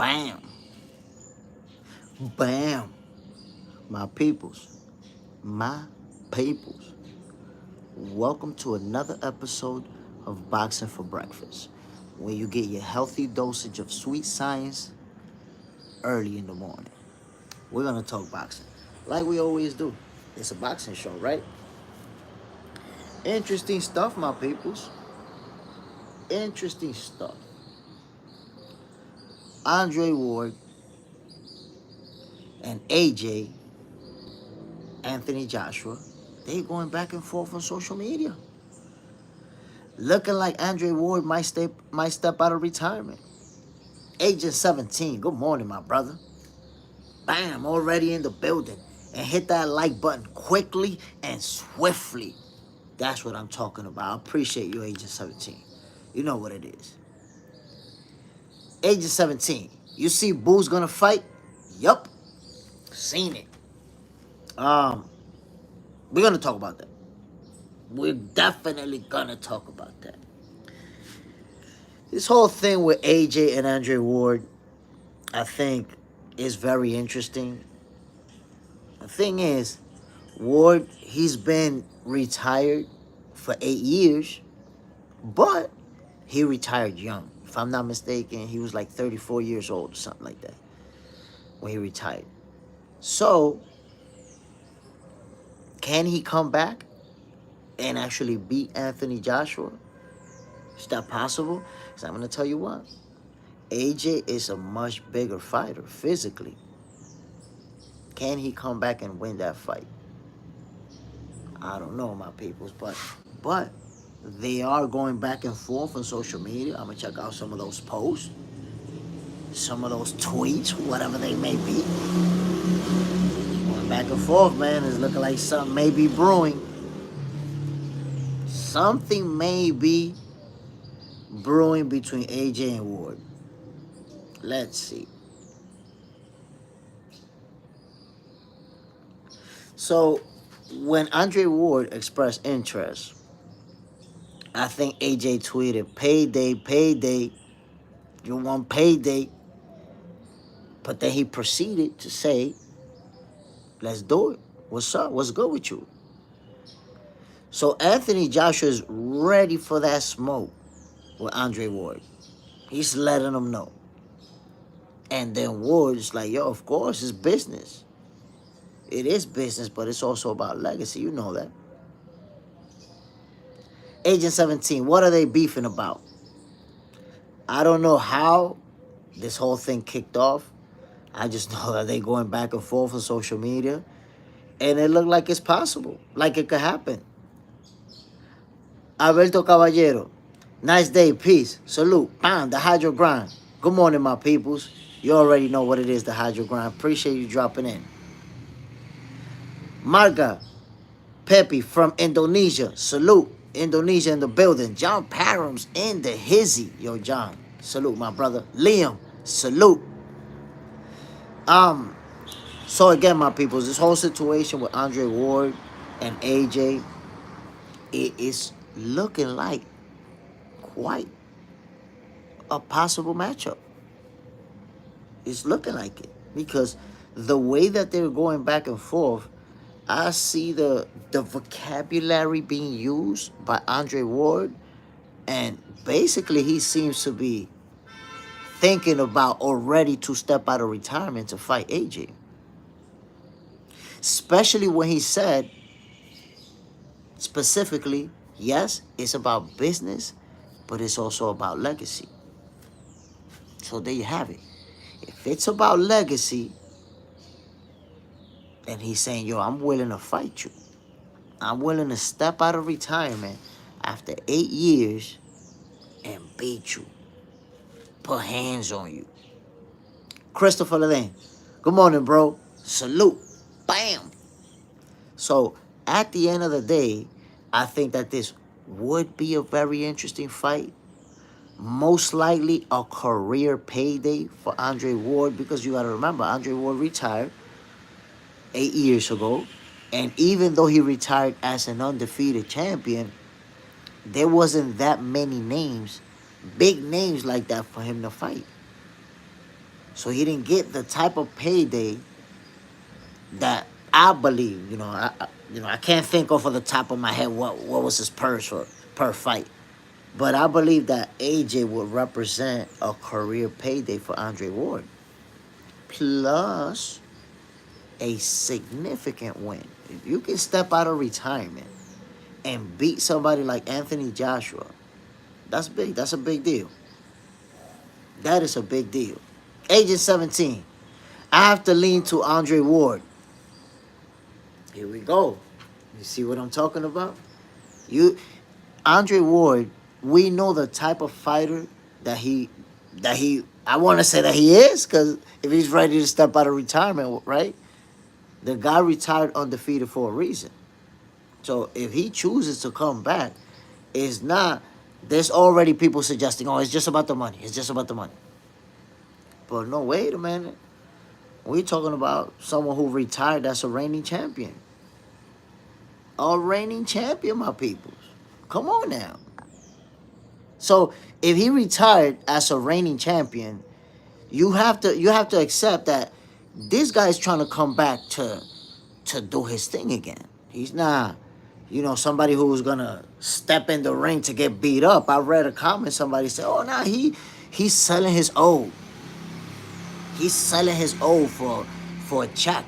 Bam. Bam. My peoples. My peoples. Welcome to another episode of Boxing for Breakfast, where you get your healthy dosage of sweet science early in the morning. We're going to talk boxing like we always do. It's a boxing show, right? Interesting stuff, my peoples. Interesting stuff. Andre Ward and AJ, Anthony Joshua, they going back and forth on social media. Looking like Andre Ward might step out of retirement. Agent 17, good morning, my brother. Bam, already in the building. And hit that like button quickly and swiftly. That's what I'm talking about. I appreciate you, Agent 17. You know what it is. Agent 17, you see Boo's gonna fight? Yup. Seen it. We're gonna talk about that. We're definitely gonna talk about that. This whole thing with AJ and Andre Ward, I think, is very interesting. The thing is, Ward, he's been retired for 8 years, but he retired young. If I'm not mistaken, he was like 34 years old or something like that when he retired. So, can he come back and actually beat Anthony Joshua? Is that possible? Because I'm going to tell you what. AJ is a much bigger fighter physically. Can he come back and win that fight? I don't know, my peoples, but they are going back and forth on social media. I'm going to check out some of those posts, some of those tweets, whatever they may be. Going back and forth, man. It's looking like something may be brewing. Something may be brewing between AJ and Ward. Let's see. So, when Andre Ward expressed interest, I think AJ tweeted, payday, payday. You want payday? But then he proceeded to say, let's do it. What's up? What's good with you? So Anthony Joshua is ready for that smoke with Andre Ward. He's letting him know. And then Ward is like, yo, of course, it's business. It is business, but it's also about legacy. You know that. Agent 17, what are they beefing about? I don't know how this whole thing kicked off. I just know that they're going back and forth on social media. And it looked like it's possible. Like it could happen. Alberto Caballero, nice day, peace, salute, bam, the Hydro Grind. Good morning, my peoples. You already know what it is, the Hydro Grind. Appreciate you dropping in. Marga Pepe from Indonesia, salute. Indonesia in the building. John Parham's in the hizzy. Yo, John, salute, my brother. Liam, salute. So again, my peoples, this whole situation with Andre Ward and AJ, it is looking like quite a possible matchup. It's looking like it because the way that they're going back and forth, I see the vocabulary being used by Andre Ward, and basically he seems to be thinking about or ready to step out of retirement to fight AJ. Especially when he said specifically, yes, it's about business, but it's also about legacy. So there you have it. If it's about legacy, then he's saying, yo, I'm willing to fight you. I'm willing to step out of retirement after 8 years and beat you. Put hands on you. Christopher Lane, good morning, bro. Salute. Bam. So at the end of the day, I think that this would be a very interesting fight. Most likely a career payday for Andre Ward, because you got to remember, Andre Ward retired 8 years ago. And even though he retired as an undefeated champion, there wasn't that many names, big names like that for him to fight. So he didn't get the type of payday that I believe. I can't think off of the top of my head what was his purse for per fight. But I believe that AJ would represent a career payday for Andre Ward. Plus a significant win. If you can step out of retirement and beat somebody like Anthony Joshua, that's big. That's a big deal. That is a big deal. Agent 17. I have to lean to Andre Ward. Here we go. You see what I'm talking about? Andre Ward, we know the type of fighter that he I want to say that he is, because if he's ready to step out of retirement, right? The guy retired undefeated for a reason. So if he chooses to come back, it's not, there's already people suggesting, oh, it's just about the money. It's just about the money. But no, wait a minute. We're talking about someone who retired that's a reigning champion. A reigning champion, my peoples. Come on now. So if he retired as a reigning champion, you have to accept that this guy's trying to come back to do his thing again. He's not, somebody who's gonna step in the ring to get beat up. I read a comment, somebody said, oh nah, he's selling his old. He's selling his old for a check.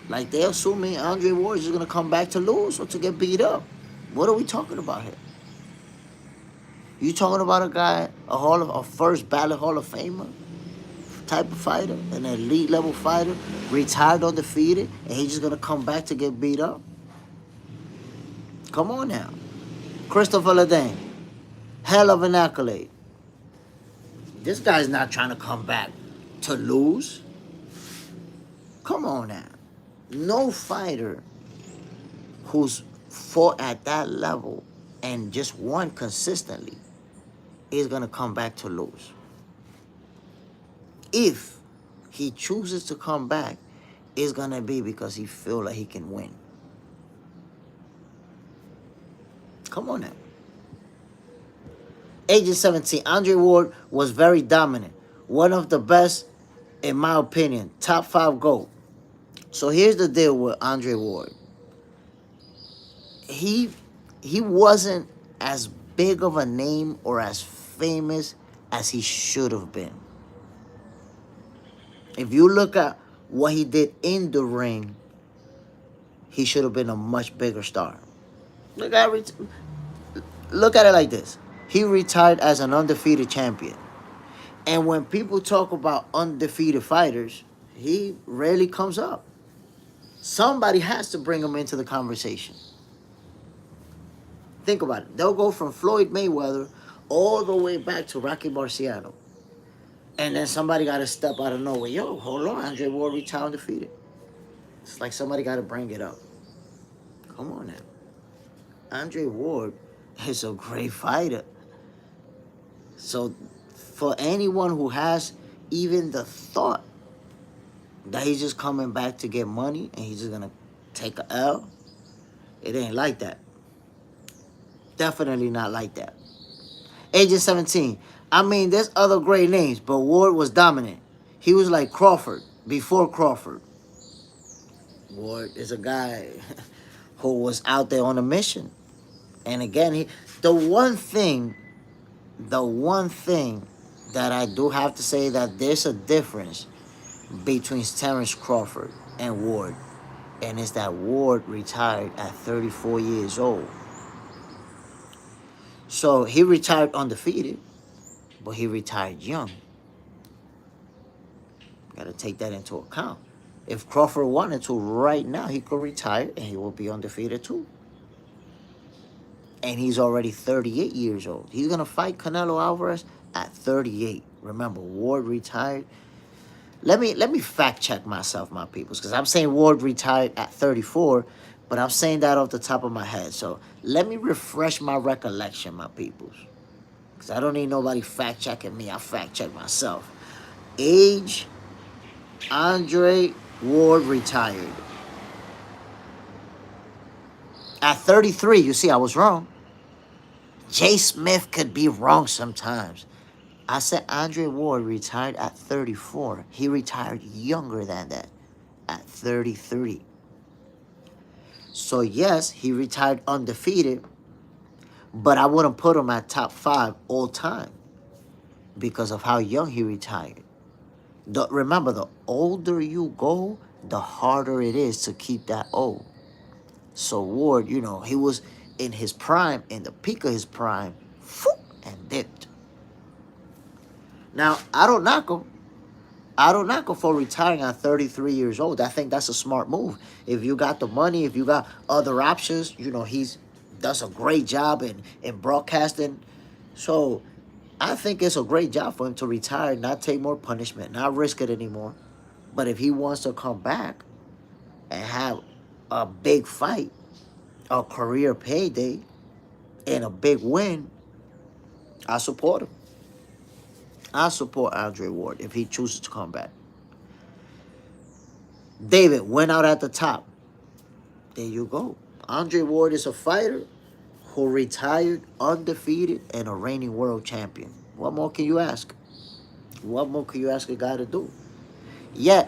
Like they're assuming Andre Ward is gonna come back to lose or to get beat up. What are we talking about here? You talking about a guy, a first ballot Hall of Famer type of fighter, an elite level fighter, retired undefeated, and he's just gonna come back to get beat up? Come on now. Christopher Ledane, hell of an accolade. This guy's not trying to come back to lose. Come on now. No fighter who's fought at that level and just won consistently is going to come back to lose. If he chooses to come back, it's going to be because he feels like he can win. Come on now. Agent 17, Andre Ward was very dominant. One of the best, in my opinion. Top 5 GOAT. So here's the deal with Andre Ward. He wasn't as big of a name or as famous as he should have been. If you look at what he did in the ring, he should have been a much bigger star. Look at it like this. He retired as an undefeated champion. And when people talk about undefeated fighters, he rarely comes up. Somebody has to bring him into the conversation. Think about it. They'll go from Floyd Mayweather all the way back to Rocky Marciano. And then somebody got to step out of nowhere. Yo, hold on. Andre Ward retired undefeated. It's like somebody got to bring it up. Come on now. Andre Ward is a great fighter. So for anyone who has even the thought that he's just coming back to get money and he's just going to take a L, it ain't like that. Definitely not like that. Agent 17. I mean, there's other great names, but Ward was dominant. He was like Crawford before Crawford. Ward is a guy who was out there on a mission. And again, the one thing that I do have to say, that there's a difference between Terence Crawford and Ward. And it's that Ward retired at 34 years old. So he retired undefeated, but he retired young. Got to take that into account. If Crawford wanted to right now, he could retire and he will be undefeated too. And he's already 38 years old. He's going to fight Canelo Alvarez at 38. Remember, Ward retired. Let me fact check myself, my peoples, because I'm saying Ward retired at 34, but I'm saying that off the top of my head. So let me refresh my recollection, my peoples, because I don't need nobody fact checking me. I fact check myself. Age, Andre Ward retired at 33. You see, I was wrong. Jay Smith could be wrong sometimes. I said Andre Ward retired at 34. He retired younger than that, at 33. So yes, he retired undefeated, but I wouldn't put him at top 5 all time because of how young he retired. Remember, the older you go, the harder it is to keep that old. So Ward, he was in his prime, in the peak of his prime, and dipped. Now, I don't knock him. I don't knock him for retiring at 33 years old. I think that's a smart move. If you got the money, if you got other options, he's does a great job in broadcasting. So I think it's a great job for him to retire, not take more punishment, not risk it anymore. But if he wants to come back and have a big fight, a career payday, and a big win, I support him. I support Andre Ward if he chooses to come back. David went out at the top. There you go. Andre Ward is a fighter who retired undefeated and a reigning world champion. What more can you ask? What more can you ask a guy to do? Yeah,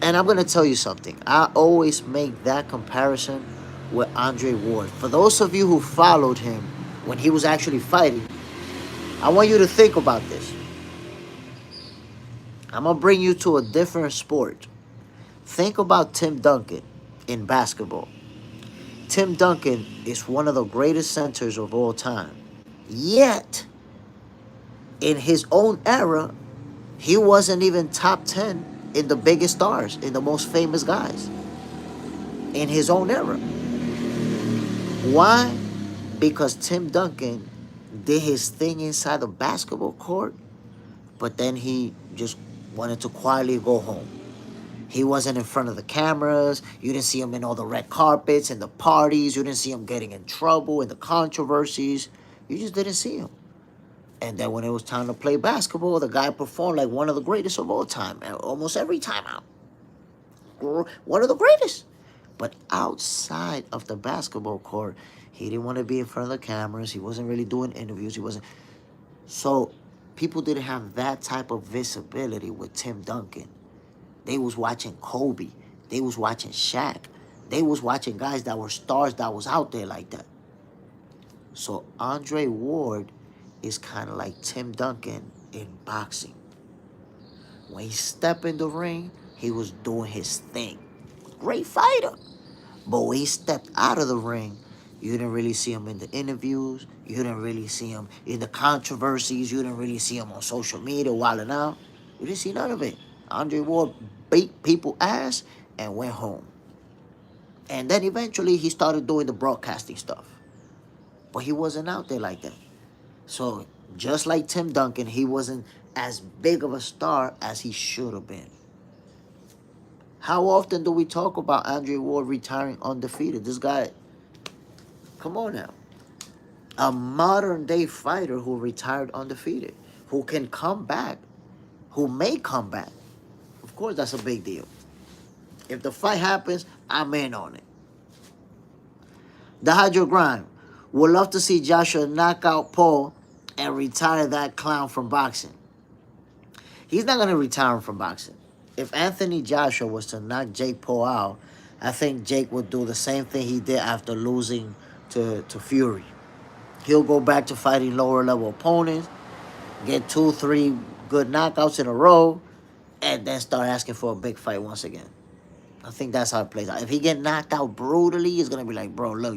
and I'm going to tell you something. I always make that comparison with Andre Ward. For those of you who followed him when he was actually fighting, I want you to think about this. I'm going to bring you to a different sport. Think about Tim Duncan in basketball. Tim Duncan is one of the greatest centers of all time. Yet, in his own era, he wasn't even top 10 in the biggest stars, in the most famous guys. In his own era. Why? Because Tim Duncan did his thing inside the basketball court, but then he just wanted to quietly go home. He wasn't in front of the cameras. You didn't see him in all the red carpets and the parties. You didn't see him getting in trouble and the controversies. You just didn't see him. And then when it was time to play basketball, the guy performed like one of the greatest of all time. Almost every time out. One of the greatest. But outside of the basketball court, he didn't want to be in front of the cameras. He wasn't really doing interviews. So people didn't have that type of visibility with Tim Duncan. They was watching Kobe. They was watching Shaq. They was watching guys that were stars that was out there like that. So Andre Ward is kind of like Tim Duncan in boxing. When he stepped in the ring, he was doing his thing. Great fighter. But when he stepped out of the ring, you didn't really see him in the interviews. You didn't really see him in the controversies. You didn't really see him on social media wilding out. You didn't see none of it. Andre Ward beat people ass and went home. And then eventually he started doing the broadcasting stuff. But he wasn't out there like that. So just like Tim Duncan, he wasn't as big of a star as he should have been. How often do we talk about Andre Ward retiring undefeated? This guy, come on now. A modern day fighter who retired undefeated, who can come back, who may come back. Of course, that's a big deal. If the fight happens, I'm in on it. The Hydro Grime would love to see Joshua knock out Paul and retire that clown from boxing. He's not going to retire him from boxing. If Anthony Joshua was to knock Jake Paul out, I think Jake would do the same thing he did after losing to Fury. He'll go back to fighting lower level opponents, get 2-3 good knockouts in a row, and then start asking for a big fight once again. I think that's how it plays out. If he get knocked out brutally, it's going to be like, bro, look,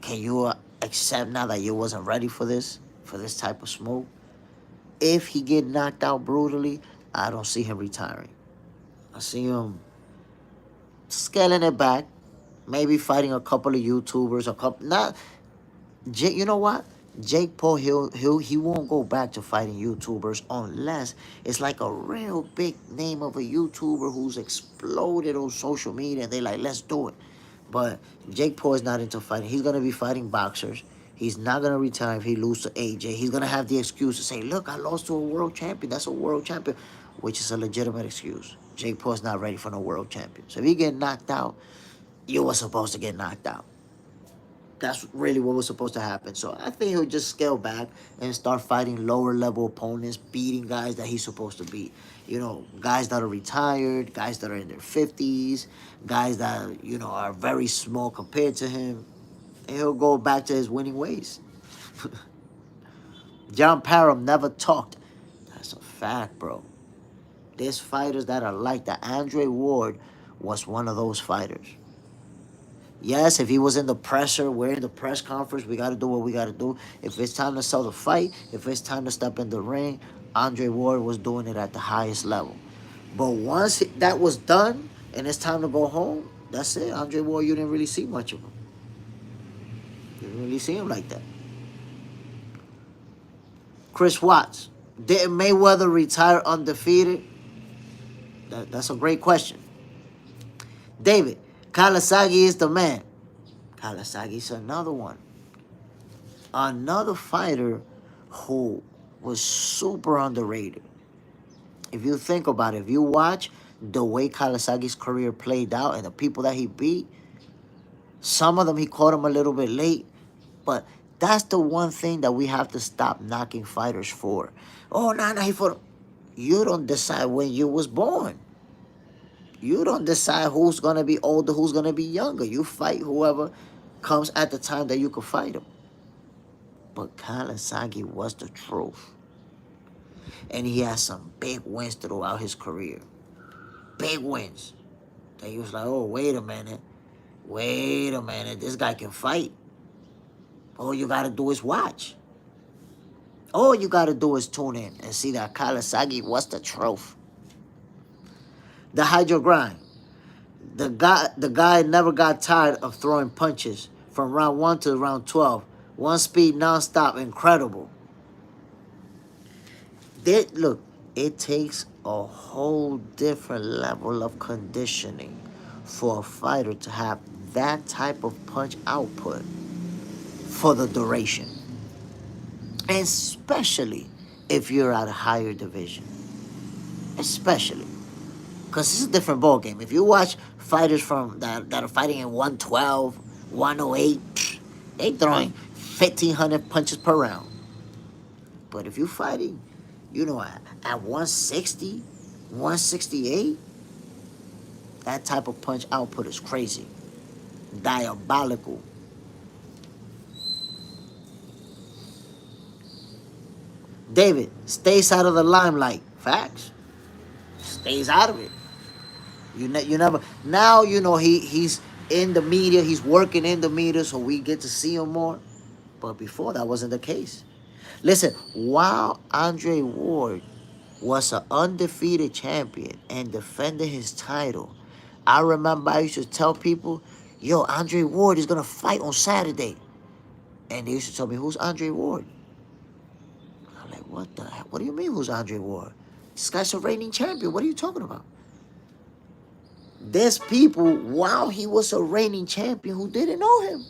can you accept now that you wasn't ready for this type of smoke? If he get knocked out brutally, I don't see him retiring. I see him scaling it back, maybe fighting a couple of YouTubers, you know what? Jake Paul, he won't go back to fighting YouTubers unless it's like a real big name of a YouTuber who's exploded on social media and they like, let's do it. But Jake Paul is not into fighting. He's going to be fighting boxers. He's not going to retire if he loses to AJ. He's going to have the excuse to say, look, I lost to a world champion. That's a world champion, which is a legitimate excuse. Jake Paul's not ready for no world champion. So if he get knocked out, you were supposed to get knocked out. That's really what was supposed to happen. So I think he'll just scale back and start fighting lower level opponents, beating guys that he's supposed to beat. You know, guys that are retired, guys that are in their 50s, guys that, you know, are very small compared to him. And he'll go back to his winning ways. John Parham never talked. That's a fact, bro. There's fighters that are like that. Andre Ward was one of those fighters. Yes, if he was in the presser, we're in the press conference, we got to do what we got to do. If it's time to sell the fight, if it's time to step in the ring, Andre Ward was doing it at the highest level. But once that was done and it's time to go home, that's it. Andre Ward, you didn't really see much of him. You didn't really see him like that. Chris Watts, didn't Mayweather retire undefeated? That's a great question. David, Kawasaki is the man. Kawasaki's another one. Another fighter who was super underrated. If you think about it, if you watch the way Kawasaki's career played out and the people that he beat, some of them he caught him a little bit late, but that's the one thing that we have to stop knocking fighters for. Oh, no, he fought. You don't decide when you was born. You don't decide who's going to be older, who's going to be younger. You fight whoever comes at the time that you can fight him. But Kawasaki was the truth. And he had some big wins throughout his career. Big wins. That he was like, oh, wait a minute. Wait a minute. This guy can fight. All you got to do is watch. All you got to do is tune in and see that Kawasaki was the truth. The hydro grind. The guy never got tired of throwing punches from round 1 to round 12. One speed, non-stop, incredible. Look, it takes a whole different level of conditioning for a fighter to have that type of punch output for the duration. Especially if you're at a higher division. Especially. Because it's a different ball game. If you watch fighters from that are fighting in 112, 108, they throwing 1,500 punches per round. But if you're fighting, you know, at 160, 168, that type of punch output is crazy. Diabolical. David stays out of the limelight. Facts. Stays out of it. You never. Now you know he's in the media. He's working in the media, so we get to see him more. But before that wasn't the case. Listen, while Andre Ward was an undefeated champion and defended his title, I remember I used to tell people, "Yo, Andre Ward is gonna fight on Saturday," and they used to tell me, "Who's Andre Ward?" I'm like, "What the heck? What do you mean, who's Andre Ward? This guy's a reigning champion. What are you talking about?" There's people, while he was a reigning champion, who didn't know him.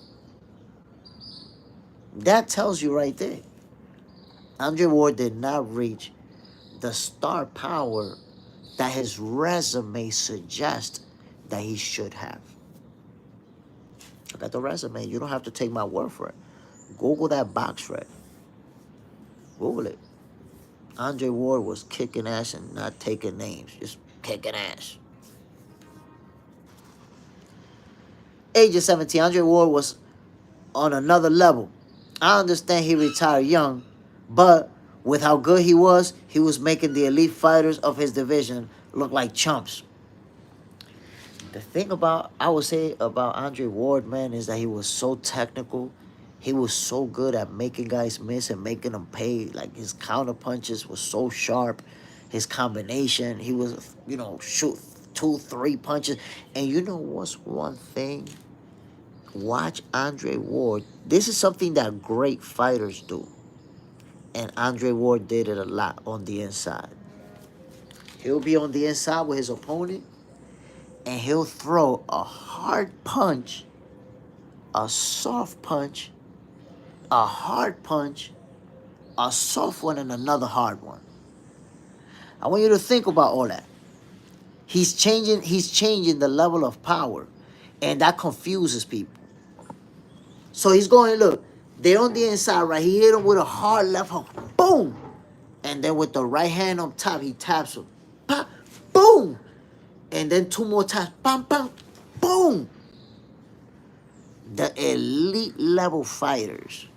That tells you right there. Andre Ward did not reach the star power that his resume suggests that he should have. Look at the resume. You don't have to take my word for it. Google that box, Fred. Google it. Andre Ward was kicking ass and not taking names. Just kicking ass. Age of 17, Andre Ward was on another level. I understand he retired young, but with how good he was making the elite fighters of his division look like chumps. The thing I would say about Andre Ward, man, is that he was so technical. He was so good at making guys miss and making them pay. Like, his counter punches was so sharp. His combination, he was, shoot 2, 3 punches. And you know what's one thing? Watch Andre Ward. This is something that great fighters do. And Andre Ward did it a lot on the inside. He'll be on the inside with his opponent, and he'll throw a hard punch, a soft punch, a hard punch, a soft one, and another hard one. I want you to think about all that. He's changing the level of power, and that confuses people. So he's going, look, they're on the inside, right? He hit him with a hard left hook. Boom. And then with the right hand on top, he taps him. Pop, boom. And then two more taps. Bam, bam, boom. The elite level fighters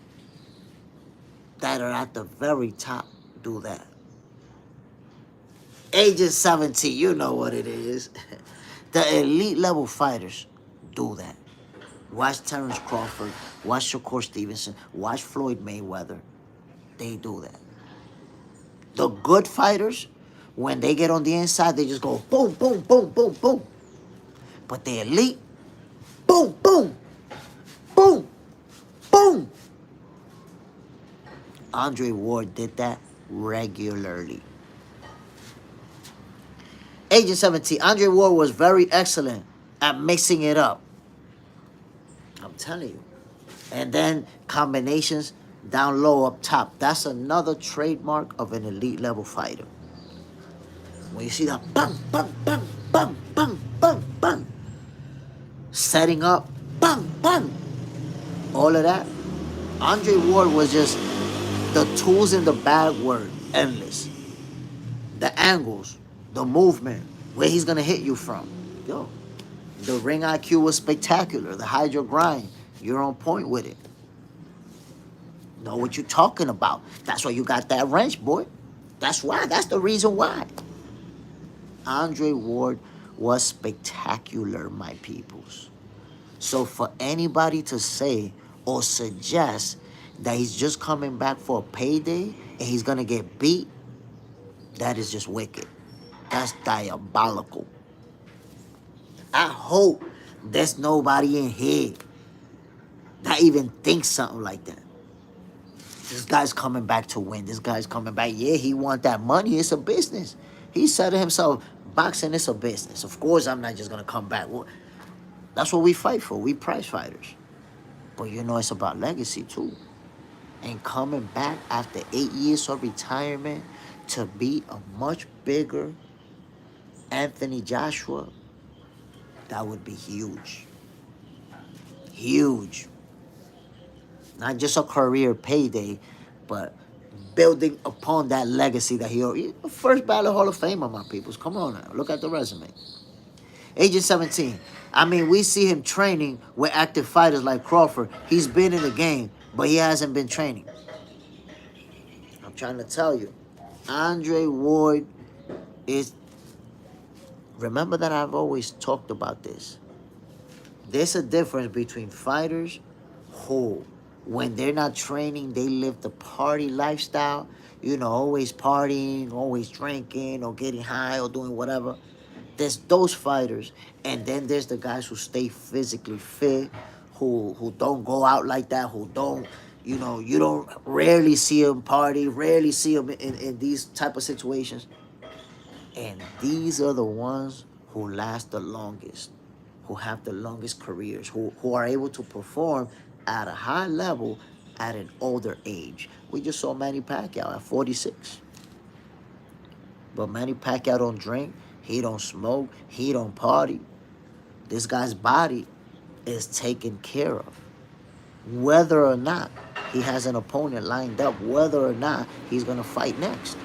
that are at the very top do that. Agent 17, you know what it is. The elite level fighters do that. Watch Terence Crawford, watch Shakur Stevenson, watch Floyd Mayweather. They do that. The good fighters, when they get on the inside, they just go boom, boom, boom, boom, boom. But the elite, boom, boom, boom, boom. Andre Ward did that regularly. Agent 17, Andre Ward was very excellent at mixing it up. I'm telling you. And then combinations down low, up top. That's another trademark of an elite level fighter. When you see that bang, bang, bang, bang, bang, bang, bang, setting up, bang, bang, all of that. Andre Ward was just, the tools in the bag were endless. The angles, the movement, where he's going to hit you from. Yo, the ring IQ was spectacular. The hydro grind, you're on point with it. Know what you're talking about. That's why you got that wrench, boy. That's why. That's the reason why. Andre Ward was spectacular, my peoples. So for anybody to say or suggest that he's just coming back for a payday and he's going to get beat, that is just wicked. That's diabolical. I hope there's nobody in here that even thinks something like that. This guy's coming back to win. This guy's coming back. Yeah, he want that money. It's a business. He said to himself, boxing is a business. Of course, I'm not just going to come back. Well, that's what we fight for. We prize fighters. But you know, it's about legacy too. And coming back after 8 years of retirement to beat a much bigger Anthony Joshua, that would be huge. Huge. Not just a career payday, but building upon that legacy that he first ballot Hall of Famer, my peoples. Come on now. Look at the resume. Agent 17. I mean, we see him training with active fighters like Crawford. He's been in the game, but he hasn't been training. I'm trying to tell you. Andre Ward is... Remember that I've always talked about this. There's a difference between fighters who, when they're not training, they live the party lifestyle. You know, always partying, always drinking, or getting high, or doing whatever. There's those fighters. And then there's the guys who stay physically fit, who don't go out like that, who don't, you know, you don't rarely see them party, rarely see them in these type of situations. And these are the ones who last the longest, who have the longest careers, who are able to perform at a high level at an older age. We just saw Manny Pacquiao at 46. But Manny Pacquiao don't drink, he don't smoke, he don't party. This guy's body is taken care of. Whether or not he has an opponent lined up, whether or not he's going to fight next.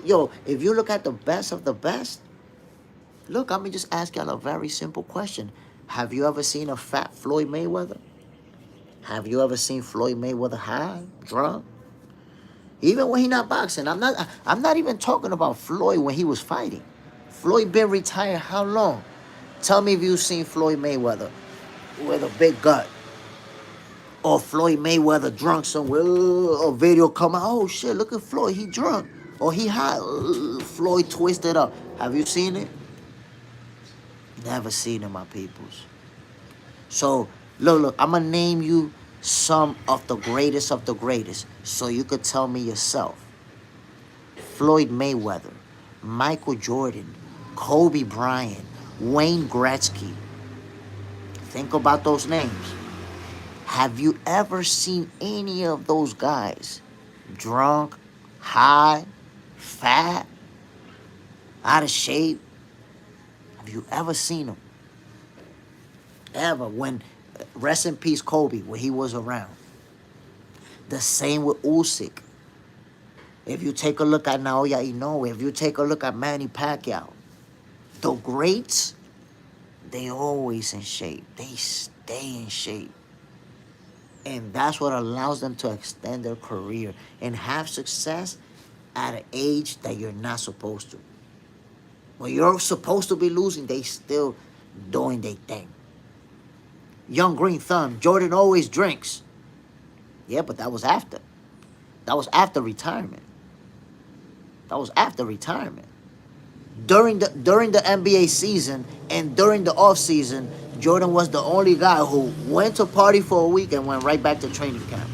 Yo, if you look at the best of the best, look, I'm going to just ask y'all a very simple question. Have you ever seen a fat Floyd Mayweather? Have you ever seen Floyd Mayweather high, drunk? Even when he's not boxing. I'm not even talking about Floyd when he was fighting. Floyd been retired how long? Tell me if you've seen Floyd Mayweather with a big gut. Or Floyd Mayweather drunk somewhere. A video come out. Oh, shit, look at Floyd. He drunk. Or he high. Floyd twisted up. Have you seen it? Never seen it, my peoples. So, look, I'm going to name you some of the greatest so you could tell me yourself. Floyd Mayweather, Michael Jordan, Kobe Bryant, Wayne Gretzky. Think about those names. Have you ever seen any of those guys drunk, high, fat, out of shape? Have you ever seen them? Ever? When Rest in peace, Kobe, when he was around. The same with Usyk. If you take a look at Naoya Inoue, if you take a look at Manny Pacquiao, the greats, they always in shape. They stay in shape. And that's what allows them to extend their career and have success at an age that you're not supposed to. When you're supposed to be losing, they still doing their thing. Young Green Thumb, Jordan always drinks. Yeah, but that was after. That was after retirement. That was after retirement. During the NBA season and during the off season, Jordan was the only guy who went to party for a week and went right back to training camp.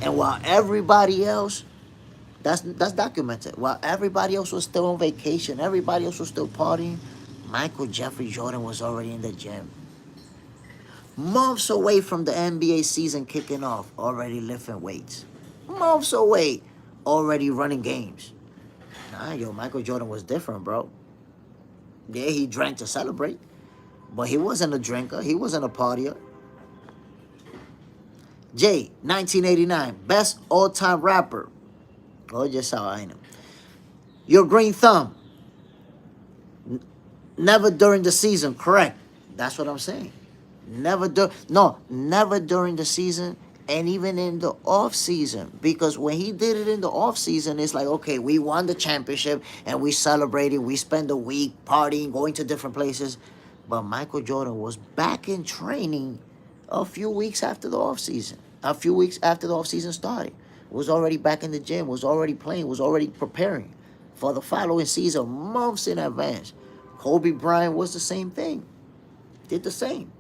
And while everybody else, that's documented. While everybody else was still on vacation, everybody else was still partying, Michael Jeffrey Jordan was already in the gym. Months away from the NBA season kicking off, already lifting weights. Months away, already running games. Nah, yo, Michael Jordan was different, bro. Yeah, he drank to celebrate, but he wasn't a drinker. He wasn't a partier. Jay, 1989, best all-time rapper. Oh, just how I know. Your Green Thumb. Never during the season, correct. That's what I'm saying. Never during the season and even in the off season. Because when he did it in the off season, it's like, okay, we won the championship and we celebrated. We spent a week partying, going to different places. But Michael Jordan was back in training a few weeks after the off season. A few weeks after the off season started. Was already back in the gym, was already playing, was already preparing for the following season months in advance. Kobe Bryant was the same thing. Did the same.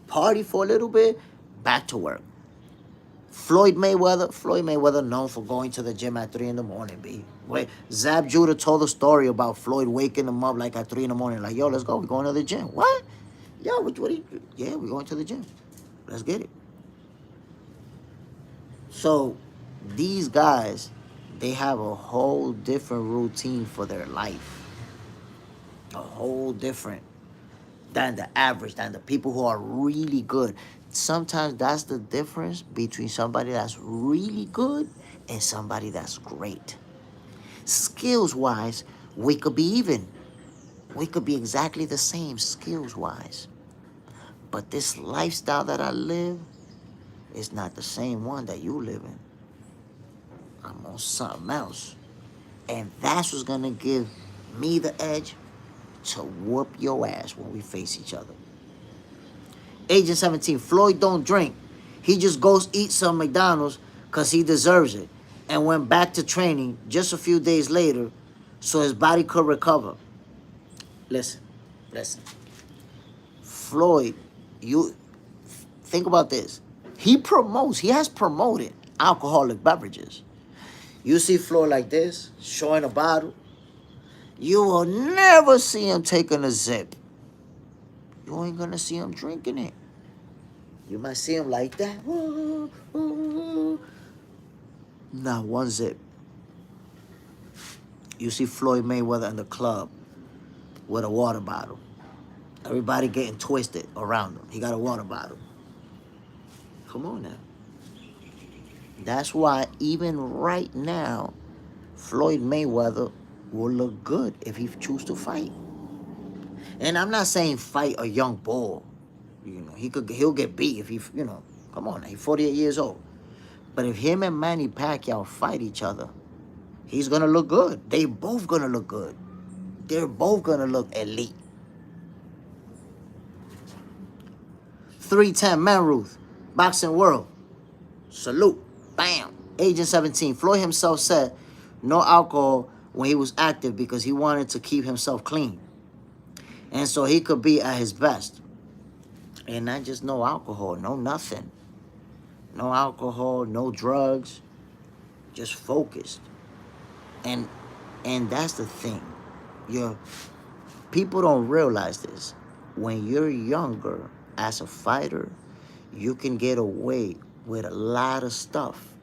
Party for a little bit, back to work. Floyd Mayweather known for going to the gym at 3 in the morning, B. Wait, Zab Judah told a story about Floyd waking him up like at 3 in the morning. Like, yo, let's go. We're going to the gym. What? Yo, what are you? Yeah, we're going to the gym. Let's get it. So, these guys, they have a whole different routine for their life. A whole different than the average, than the people who are really good. Sometimes that's the difference between somebody that's really good and somebody that's great. Skills-wise, we could be even. We could be exactly the same skills-wise. But this lifestyle that I live is not the same one that you live in. I'm on something else. And that's what's going to give me the edge to whoop your ass when we face each other. Agent 17, Floyd don't drink. He just goes eat some McDonald's because he deserves it. And went back to training just a few days later so his body could recover. Listen. Floyd, you think about this. He has promoted alcoholic beverages. You see Floyd like this, showing a bottle. You will never see him taking a sip. You ain't gonna see him drinking it. You might see him like that. Not one sip. You see Floyd Mayweather in the club with a water bottle. Everybody getting twisted around him. He got a water bottle. Come on now. That's why even right now, Floyd Mayweather will look good if he chooses to fight. And I'm not saying fight a young bull. You know, he'll get beat if he, come on, he's 48 years old. But if him and Manny Pacquiao fight each other, he's gonna look good. They both gonna look good. They're both gonna look elite. 310 Manruth, Boxing World. Salute. Bam. Agent 17. Floyd himself said no alcohol when he was active because he wanted to keep himself clean. And so he could be at his best. And not just no alcohol, no nothing. No alcohol, no drugs. Just focused. And that's the thing. People don't realize this. When you're younger as a fighter, you can get away with a lot of stuff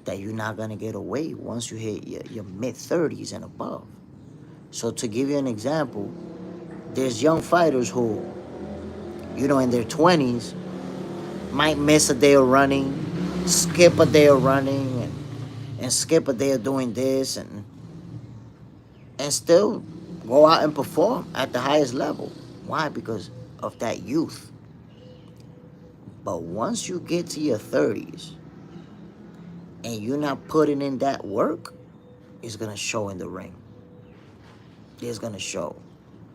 that you're not going to get away once you hit your mid-30s and above. So to give you an example, there's young fighters who, in their 20s, might miss a day of running, skip a day of running, and skip a day of doing this, and still go out and perform at the highest level. Why? Because of that youth. But once you get to your 30s and you're not putting in that work, it's going to show in the ring. It's going to show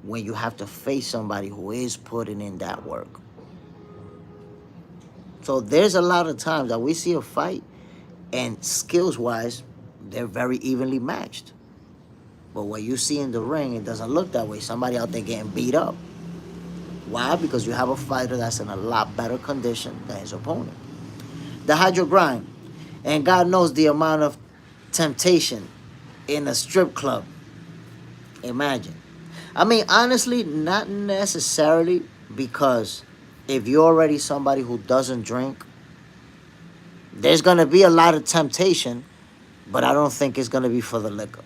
when you have to face somebody who is putting in that work. So there's a lot of times that we see a fight and skills-wise, they're very evenly matched. But what you see in the ring, it doesn't look that way. Somebody out there getting beat up. Why? Because you have a fighter that's in a lot better condition than his opponent. The hydro grind. And God knows the amount of temptation in a strip club. Imagine. I mean, honestly, not necessarily, because if you're already somebody who doesn't drink, there's going to be a lot of temptation, but I don't think it's going to be for the liquor.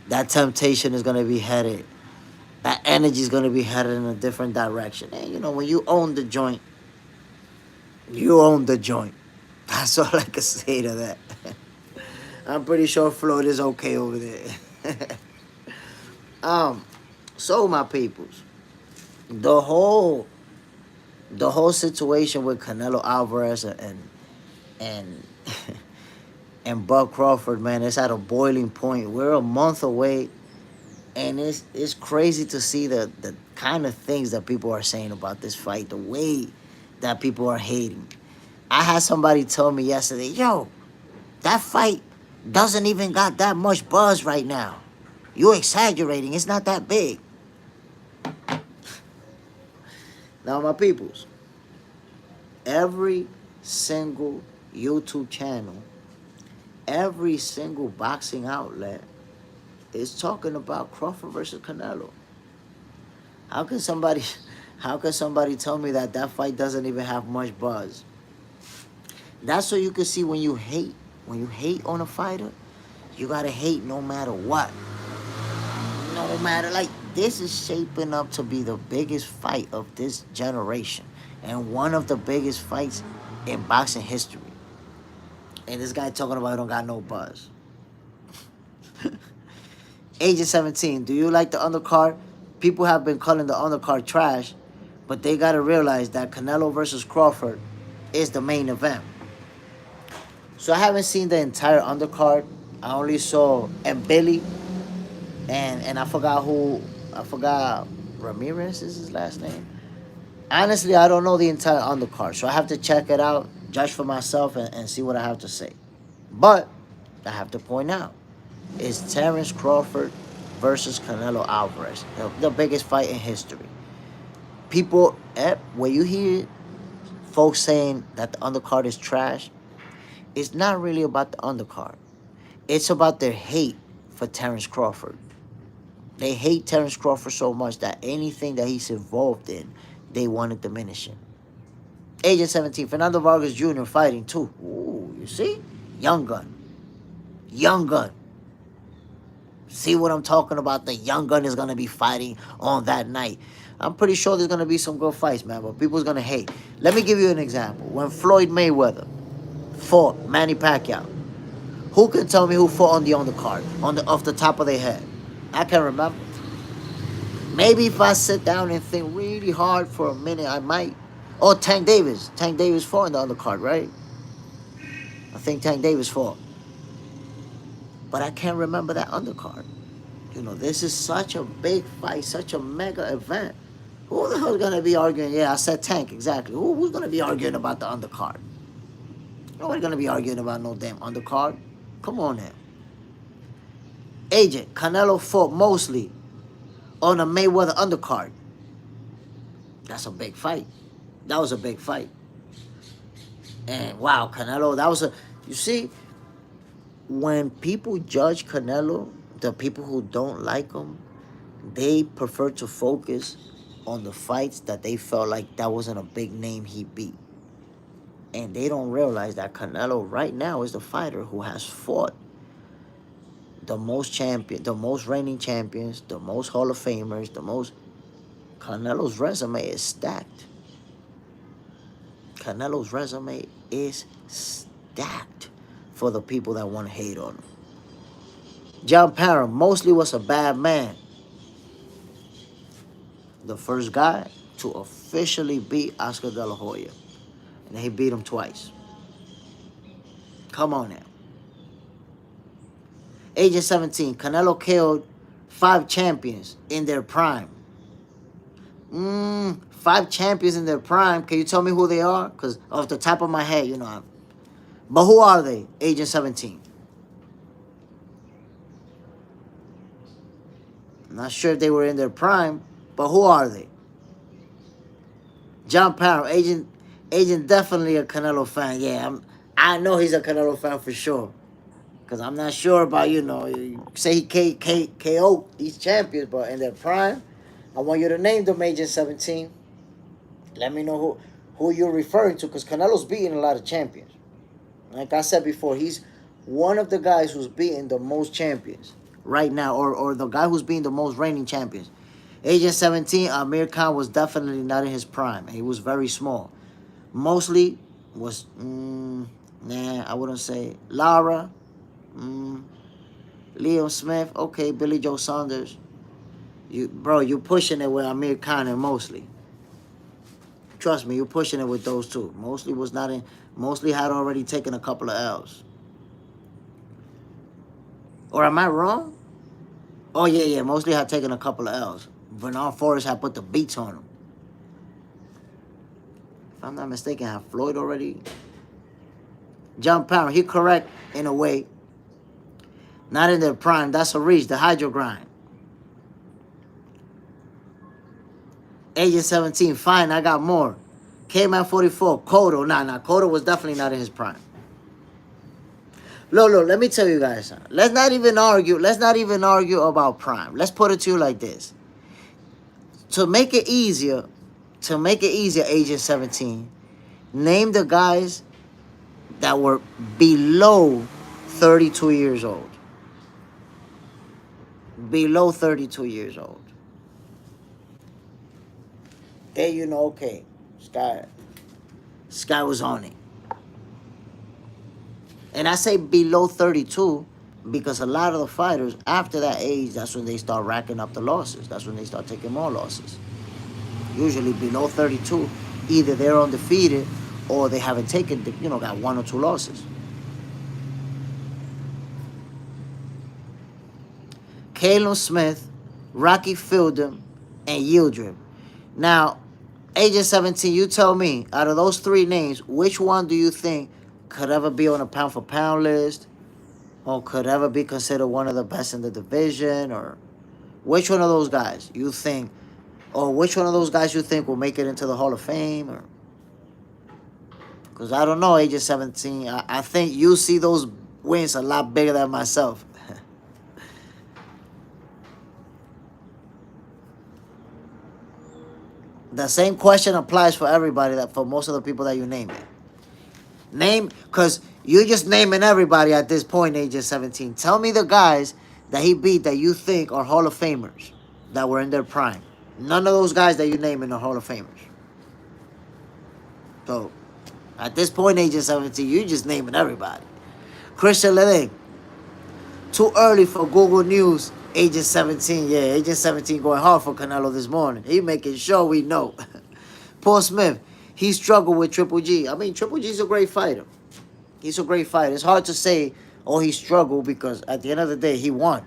That temptation is going to be headed, that energy is going to be headed in a different direction. And, you know, when you own the joint, you own the joint. That's all I can say to that. I'm pretty sure Floyd is okay over there. So my peoples, the whole situation with Canelo Alvarez and and Buck Crawford, man, it's at a boiling point. We're a month away, and it's crazy to see the kind of things that people are saying about this fight, the way that people are hating. I had somebody tell me yesterday, yo, that fight doesn't even got that much buzz right now. You're exaggerating. It's not that big. Now, my peoples, every single YouTube channel, every single boxing outlet is talking about Crawford versus Canelo. How can somebody tell me that that fight doesn't even have much buzz? That's so you can see when you hate on a fighter, you gotta hate no matter what. No matter, like, this is shaping up to be the biggest fight of this generation and one of the biggest fights in boxing history. And this guy talking about it don't got no buzz. Agent 17, do you like the undercard? People have been calling the undercard trash, but they got to realize that Canelo versus Crawford is the main event. So I haven't seen the entire undercard. I only saw Billy and I forgot Ramirez is his last name. Honestly, I don't know the entire undercard, so I have to check it out, judge for myself, and see what I have to say. But I have to point out, it's Terence Crawford versus Canelo Alvarez, the biggest fight in history. People, when you hear folks saying that the undercard is trash, it's not really about the undercard. It's about their hate for Terence Crawford. They hate Terence Crawford so much that anything that he's involved in, they want to diminish him. Agent 17, Fernando Vargas Jr. fighting too. Ooh, you see? Young gun. Young gun. See what I'm talking about? The young gun is going to be fighting on that night. I'm pretty sure there's going to be some good fights, man, but people's going to hate. Let me give you an example. When Floyd Mayweather fought Manny Pacquiao, who can tell me who fought on the undercard, off the top of their head? I can't remember. Maybe if I sit down and think really hard for a minute, I might. Oh, Tank Davis. Tank Davis fought on the undercard, right? I think Tank Davis fought. But I can't remember that undercard. You know, this is such a big fight, such a mega event. Who the hell is going to be arguing? Yeah, I said Tank, exactly. Who's going to be arguing about the undercard? Nobody's going to be arguing about no damn undercard. Come on now. Agent, Canelo fought mostly on a Mayweather undercard. That's a big fight. That was a big fight. And wow, Canelo, that was you see, when people judge Canelo, the people who don't like him, they prefer to focus on the fights that they felt like that wasn't a big name he beat. And they don't realize that Canelo right now is the fighter who has fought the most reigning champions, the most Hall of Famers, Canelo's resume is stacked. Canelo's resume is stacked for the people that want to hate on him. John Parham mostly was a bad man. The first guy to officially beat Oscar De La Hoya. And he beat him twice. Come on now. Age of 17, Canelo killed 5 champions in their prime. 5 champions in their prime. Can you tell me who they are? Because off the top of my head, but who are they? Age of 17. I'm not sure if they were in their prime, but who are they? John Parham, agent definitely a Canelo fan. Yeah, I know he's a Canelo fan for sure. Because I'm not sure about, you say he KO'd these champions, but in their prime, I want you to name them, Agent 17. Let me know who you're referring to, because Canelo's beating a lot of champions. Like I said before, he's one of the guys who's beating the most champions right now, or the guy who's beating the most reigning champions. Agent 17, Amir Khan was definitely not in his prime. He was very small. Mostly was, I wouldn't say. Lara, Liam Smith, okay, Billy Joe Saunders. You pushing it with Amir Khan and Mosley. Trust me, you're pushing it with those two. Mosley was not in. Mosley had already taken a couple of L's. Or am I wrong? Oh yeah. Mosley had taken a couple of L's. Bernard Forrest had put the beats on him. If I'm not mistaken, had Floyd already. John Parham, he correct in a way. Not in their prime. That's a reach. The hydro grind. Agent 17. Fine, I got more. K-Man 44. Cotto. Nah. Cotto was definitely not in his prime. Look, let me tell you guys something. Let's not even argue about prime. Let's put it to you like this. To make it easier, Agent 17, name the guys that were below 32 years old. Below 32 years old. There okay. Sky was on it. And I say below 32 because a lot of the fighters, after that age, that's when they start racking up the losses. That's when they start taking more losses. Usually below 32, either they're undefeated or they haven't taken, got 1 or 2 losses. Callum Smith, Rocky Fielding, and Yildirim. Now, Agent 17, you tell me, out of those 3 names, which one do you think could ever be on a pound-for-pound list, or could ever be considered one of the best in the division, or which one of those guys you think, or which one of those guys you think will make it into the Hall of Fame, or because I don't know, Agent 17, I think you see those wins a lot bigger than myself. The same question applies for everybody, for most of the people that you name it. Because you're just naming everybody at this point, Agent 17. Tell me the guys that he beat that you think are Hall of Famers that were in their prime. None of those guys that you name in the Hall of Famers. So, at this point, Agent 17, you're just naming everybody. Christian Lene. Too early for Google News, Agent 17. Yeah, Agent 17 going hard for Canelo this morning. He making sure we know. Paul Smith. He struggled with Triple G. I mean, Triple G's a great fighter. He's a great fighter. It's hard to say, he struggled, because at the end of the day, he won.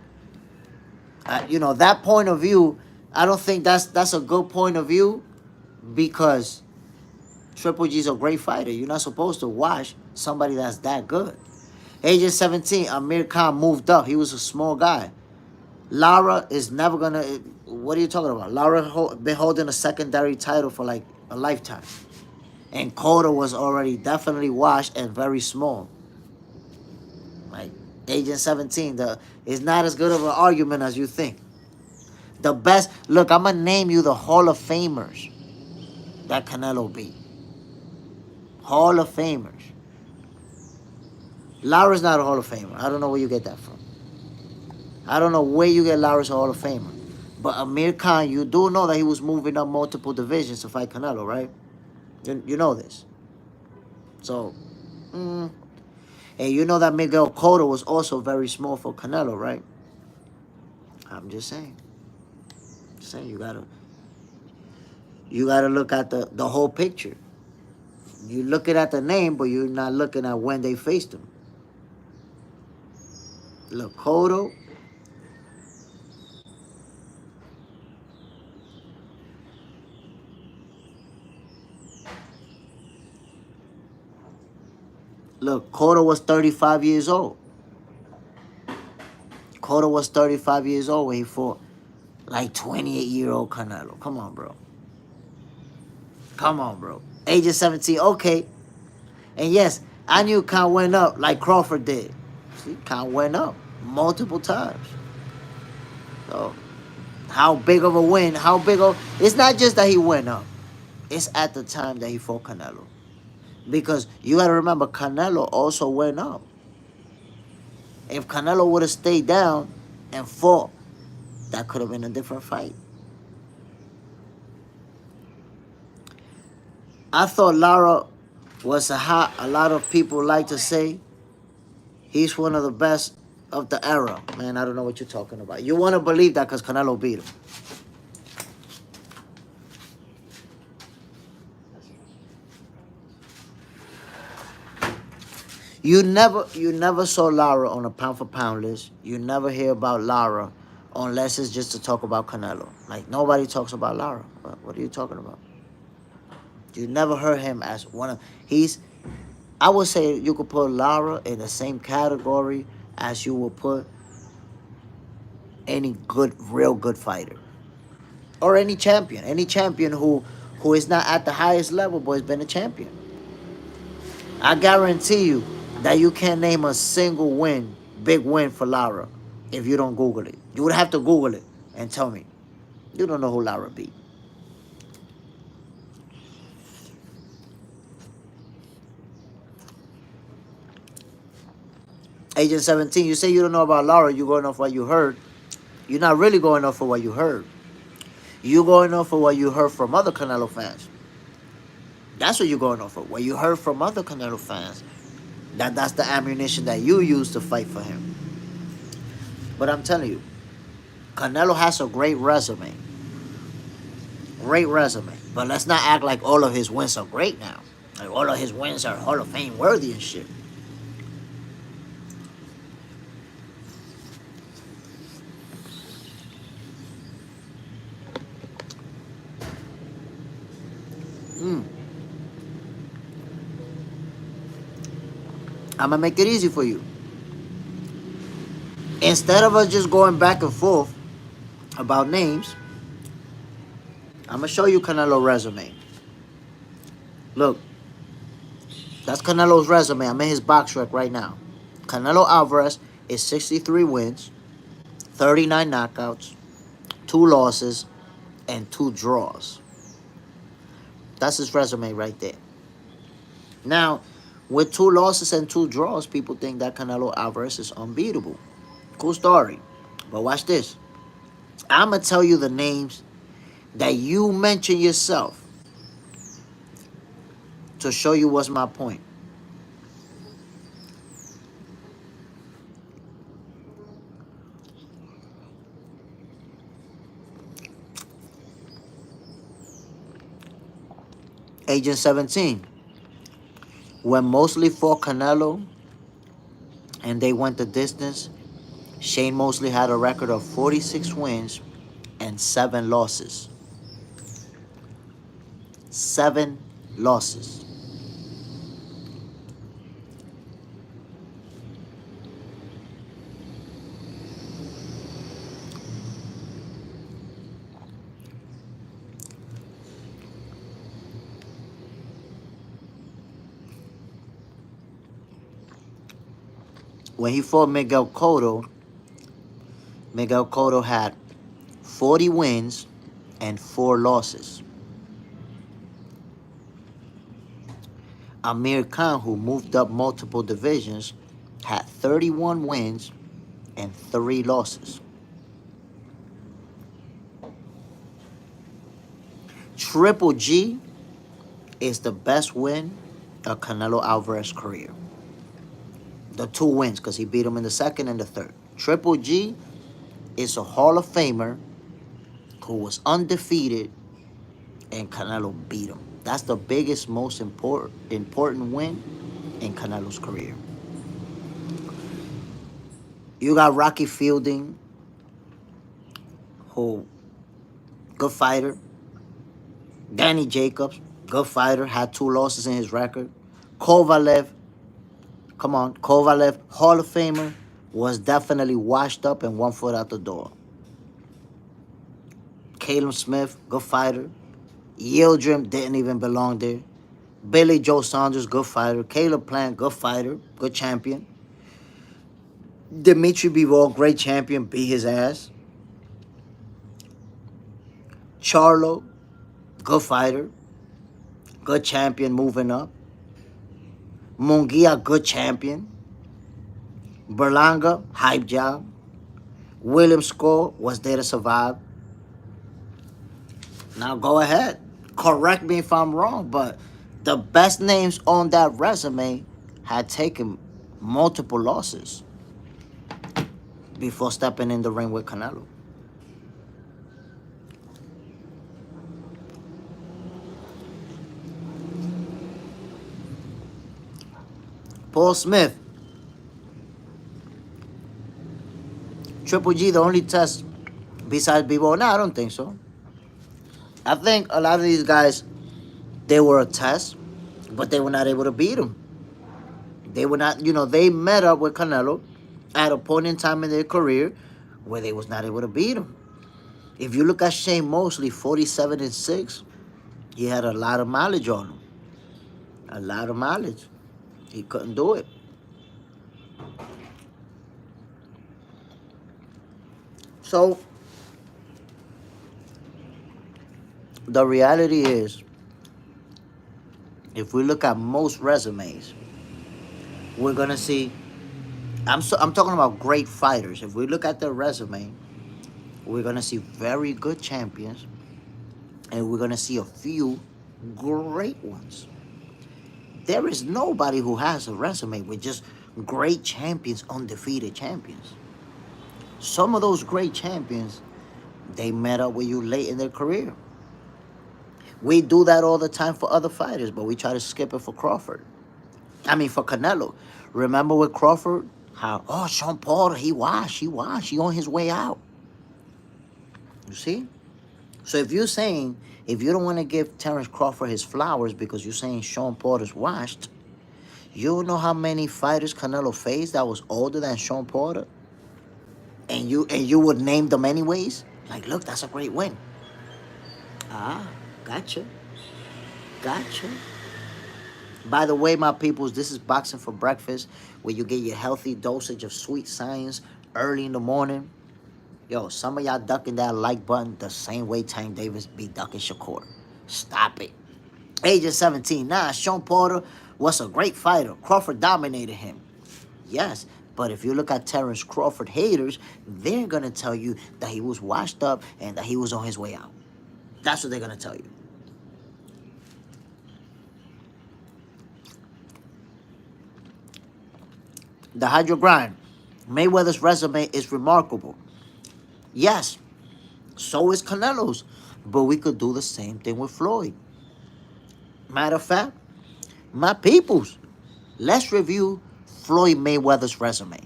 That point of view, I don't think that's a good point of view, because Triple G's a great fighter. You're not supposed to watch somebody that's that good. Agent 17, Amir Khan moved up. He was a small guy. Lara is never going to... What are you talking about? Lara been holding a secondary title for like a lifetime. And Cotto was already definitely washed and very small. Like, Agent 17, it's not as good of an argument as you think. The best... Look, I'm going to name you the Hall of Famers that Canelo beat. Hall of Famers. Lara's not a Hall of Famer. I don't know where you get that from. I don't know where you get Lara's a Hall of Famer. But Amir Khan, you do know that he was moving up multiple divisions to fight Canelo, right? You know this. So, and you know that Miguel Cotto was also very small for Canelo, right? I'm just saying. Just saying, you gotta look at the whole picture. You looking at the name, but you're not looking at when they faced him. Look, Cotto. Look, Cotto was 35 years old. Cotto was 35 years old when he fought like 28-year-old Canelo. Come on, bro. Come on, bro. Age of 17, okay. And yes, I knew Khan went up like Crawford did. See, Khan went up multiple times. So, how big of a win? How big of... It's not just that he went up. It's at the time that he fought Canelo. Because you got to remember, Canelo also went up. If Canelo would have stayed down and fought, that could have been a different fight. I thought Lara was a lot of people like to say he's one of the best of the era. Man, I don't know what you're talking about. You want to believe that because Canelo beat him. You never saw Lara on a pound for pound list. You never hear about Lara unless it's just to talk about Canelo. Like, nobody talks about Lara. What are you talking about? You never heard him as one of... I would say you could put Lara in the same category as you would put any real good fighter. Or any champion. Any champion who is not at the highest level but has been a champion. I guarantee you that you can't name a single big win for Lara if you don't Google it. You would have to Google it and tell me. You don't know who Lara beat. Agent 17, you say you don't know about Lara, you're going off what you heard. You're not really going off for what you heard. You're going off for what you heard from other Canelo fans. That's what you're going off for. What you heard from other Canelo fans. That's the ammunition that you use to fight for him. But I'm telling you, Canelo has a great resume. Great resume. But let's not act like all of his wins are great now. Like all of his wins are Hall of Fame worthy and shit. I'm going to make it easy for you. Instead of us just going back and forth about names, I'm going to show you Canelo's resume. Look, that's Canelo's resume. I'm in his box rec right now. Canelo Alvarez is 63 wins, 39 knockouts, 2 losses, and 2 draws. That's his resume right there. Now, with 2 losses and 2 draws, people think that Canelo Alvarez is unbeatable. Cool story. But watch this. I'm going to tell you the names that you mention yourself to show you what's my point. Agent 17. When Mosley fought Canelo and they went the distance, Shane Mosley had a record of 46 wins and 7 losses. 7 losses. When he fought Miguel Cotto had 40 wins and 4 losses. Amir Khan, who moved up multiple divisions, had 31 wins and 3 losses. Triple G is the best win of Canelo Alvarez's career. The 2 wins, because he beat him in the second and the third. Triple G is a Hall of Famer who was undefeated, and Canelo beat him. That's the biggest, most important win in Canelo's career. You got Rocky Fielding, who, good fighter. Danny Jacobs, good fighter, had 2 losses in his record. Kovalev, Kovalev, Hall of Famer, was definitely washed up and 1 foot out the door. Caleb Smith, good fighter. Yildirim didn't even belong there. Billy Joe Saunders, good fighter. Caleb Plant, good fighter, good champion. Dimitri Bivol, great champion, beat his ass. Charlo, good fighter, good champion, moving up. Munguia, good champion. Berlanga, hype job. William Score was there to survive. Now go ahead. Correct me if I'm wrong, but the best names on that resume had taken multiple losses before stepping in the ring with Canelo. Paul Smith. Triple G, the only test besides Bebo? No, I don't think so. I think a lot of these guys, they were a test, but they were not able to beat him. They were not, they met up with Canelo at a point in time in their career where they was not able to beat him. If you look at Shane Mosley, 47-6, he had a lot of mileage on him. A lot of mileage. He couldn't do it. So, the reality is, if we look at most resumes, we're going to see, I'm talking about great fighters. If we look at their resume, we're going to see very good champions, and we're going to see a few great ones. There is nobody who has a resume with just great champions, undefeated champions. Some of those great champions, they met up with you late in their career. We do that all the time for other fighters, but we try to skip it for Crawford. For Canelo. Remember with Crawford, how, Sean Porter, he washed, he on his way out. You see? So if you don't want to give Terence Crawford his flowers because you're saying Sean Porter's washed, you know how many fighters Canelo faced that was older than Sean Porter? And you would name them anyways? Like, look, that's a great win. Gotcha. By the way, my peoples, this is Boxing for Breakfast, where you get your healthy dosage of sweet science early in the morning. Yo, some of y'all ducking that like button the same way Tank Davis be ducking Shakur. Stop it. Age of 17. Nah, Sean Porter was a great fighter. Crawford dominated him. Yes, but if you look at Terence Crawford haters, they're going to tell you that he was washed up and that he was on his way out. That's what they're going to tell you. The Hydro Grind. Mayweather's resume is remarkable. Yes, so is Canelo's. But we could do the same thing with Floyd. Matter of fact, my peoples, let's review Floyd Mayweather's resume.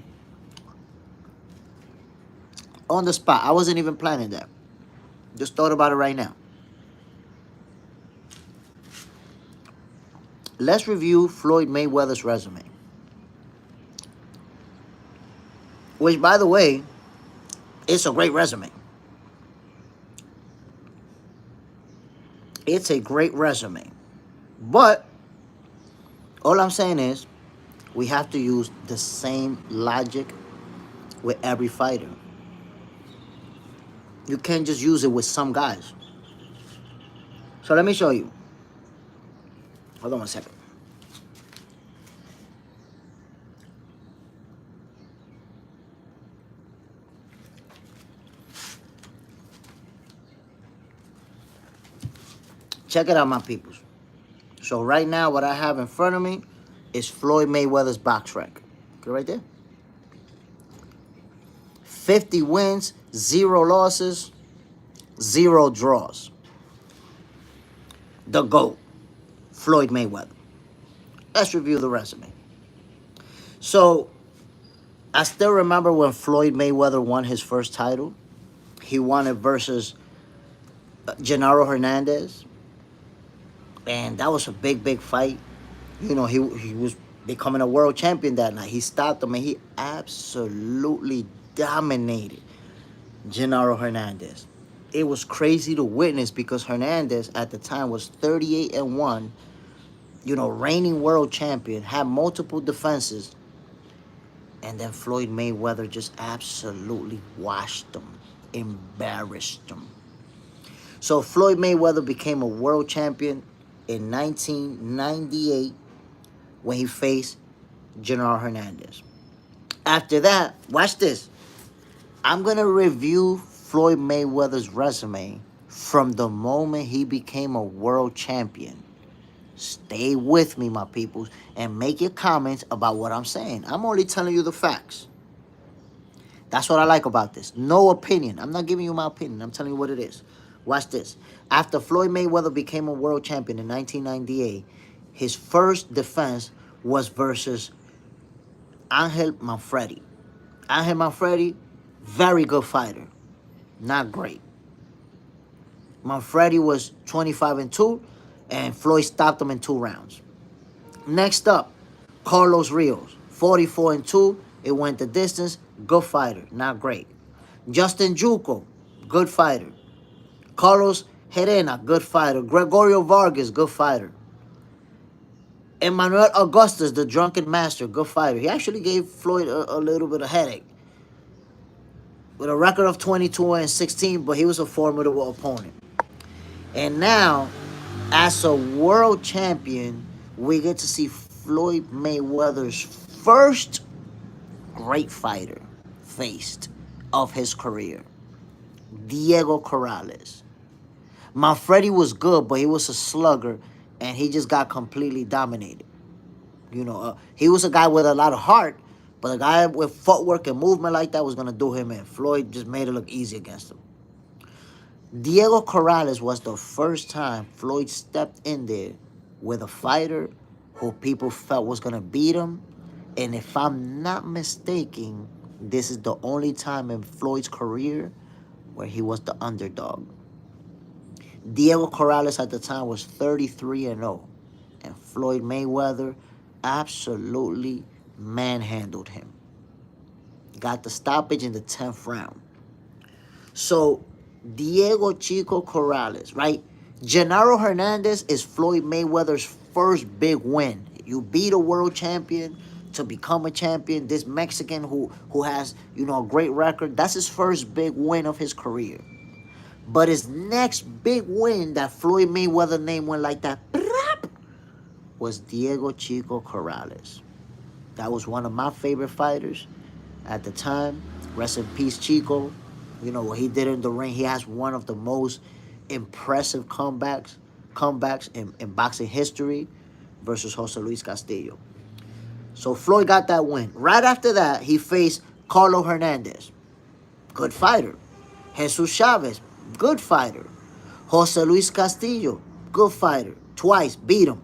On the spot. I wasn't even planning that. Just thought about it right now. Let's review Floyd Mayweather's resume. Which, by the way, it's a great resume. It's a great resume. But all I'm saying is we have to use the same logic with every fighter. You can't just use it with some guys. So let me show you. Hold on 1 second. Check it out, my peoples. So right now, what I have in front of me is Floyd Mayweather's box record. Okay, right there. 50 wins, 0 losses, 0 draws. The GOAT, Floyd Mayweather. Let's review the resume. So, I still remember when Floyd Mayweather won his first title. He won it versus Genaro Hernandez. And that was a big, big fight. You know, he was becoming a world champion that night. He stopped him and he absolutely dominated Genaro Hernandez. It was crazy to witness because Hernandez at the time was 38-1, you know, reigning world champion, had multiple defenses. And then Floyd Mayweather just absolutely washed him, embarrassed him. So Floyd Mayweather became a world champion in 1998 when he faced Genaro Hernandez. After that, watch this. I'm going to review Floyd Mayweather's resume from the moment he became a world champion. Stay with me, my peoples, and make your comments about what I'm saying. I'm only telling you the facts. That's what I like about this. No opinion. I'm not giving you my opinion. I'm telling you what it is. Watch this. After Floyd Mayweather became a world champion in 1998, his first defense was versus Angel Manfredi. Angel Manfredi, very good fighter. Not great. Manfredi was 25-2, and Floyd stopped him in 2 rounds. Next up, Carlos Rios, 44-2. It went the distance. Good fighter, not great. Justin Juco, good fighter. Carlos Herena, good fighter. Gregorio Vargas, good fighter. Emmanuel Augustus, the drunken master, good fighter. He actually gave Floyd a little bit of headache. With a record of 22-16, but he was a formidable opponent. And now, as a world champion, we get to see Floyd Mayweather's first great fighter faced of his career, Diego Corrales. Manfredi was good, but he was a slugger, and he just got completely dominated. You know, he was a guy with a lot of heart, but a guy with footwork and movement like that was going to do him in. Floyd just made it look easy against him. Diego Corrales was the first time Floyd stepped in there with a fighter who people felt was going to beat him. And if I'm not mistaken, this is the only time in Floyd's career where he was the underdog. Diego Corrales at the time was 33-0. And Floyd Mayweather absolutely manhandled him. Got the stoppage in the 10th round. So, Diego Chico Corrales, right? Genaro Hernandez is Floyd Mayweather's first big win. You beat a world champion to become a champion. This Mexican who has, you know, a great record, that's his first big win of his career. But his next big win that Floyd Mayweather name went like that was Diego Chico Corrales. That was one of my favorite fighters at the time. Rest in peace, Chico. You know what he did in the ring. He has one of the most impressive comebacks in boxing history versus Jose Luis Castillo. So Floyd got that win. Right after that, he faced Carlos Hernandez. Good fighter. Jesus Chavez. Good fighter. Jose Luis Castillo. Good fighter. Twice. Beat him.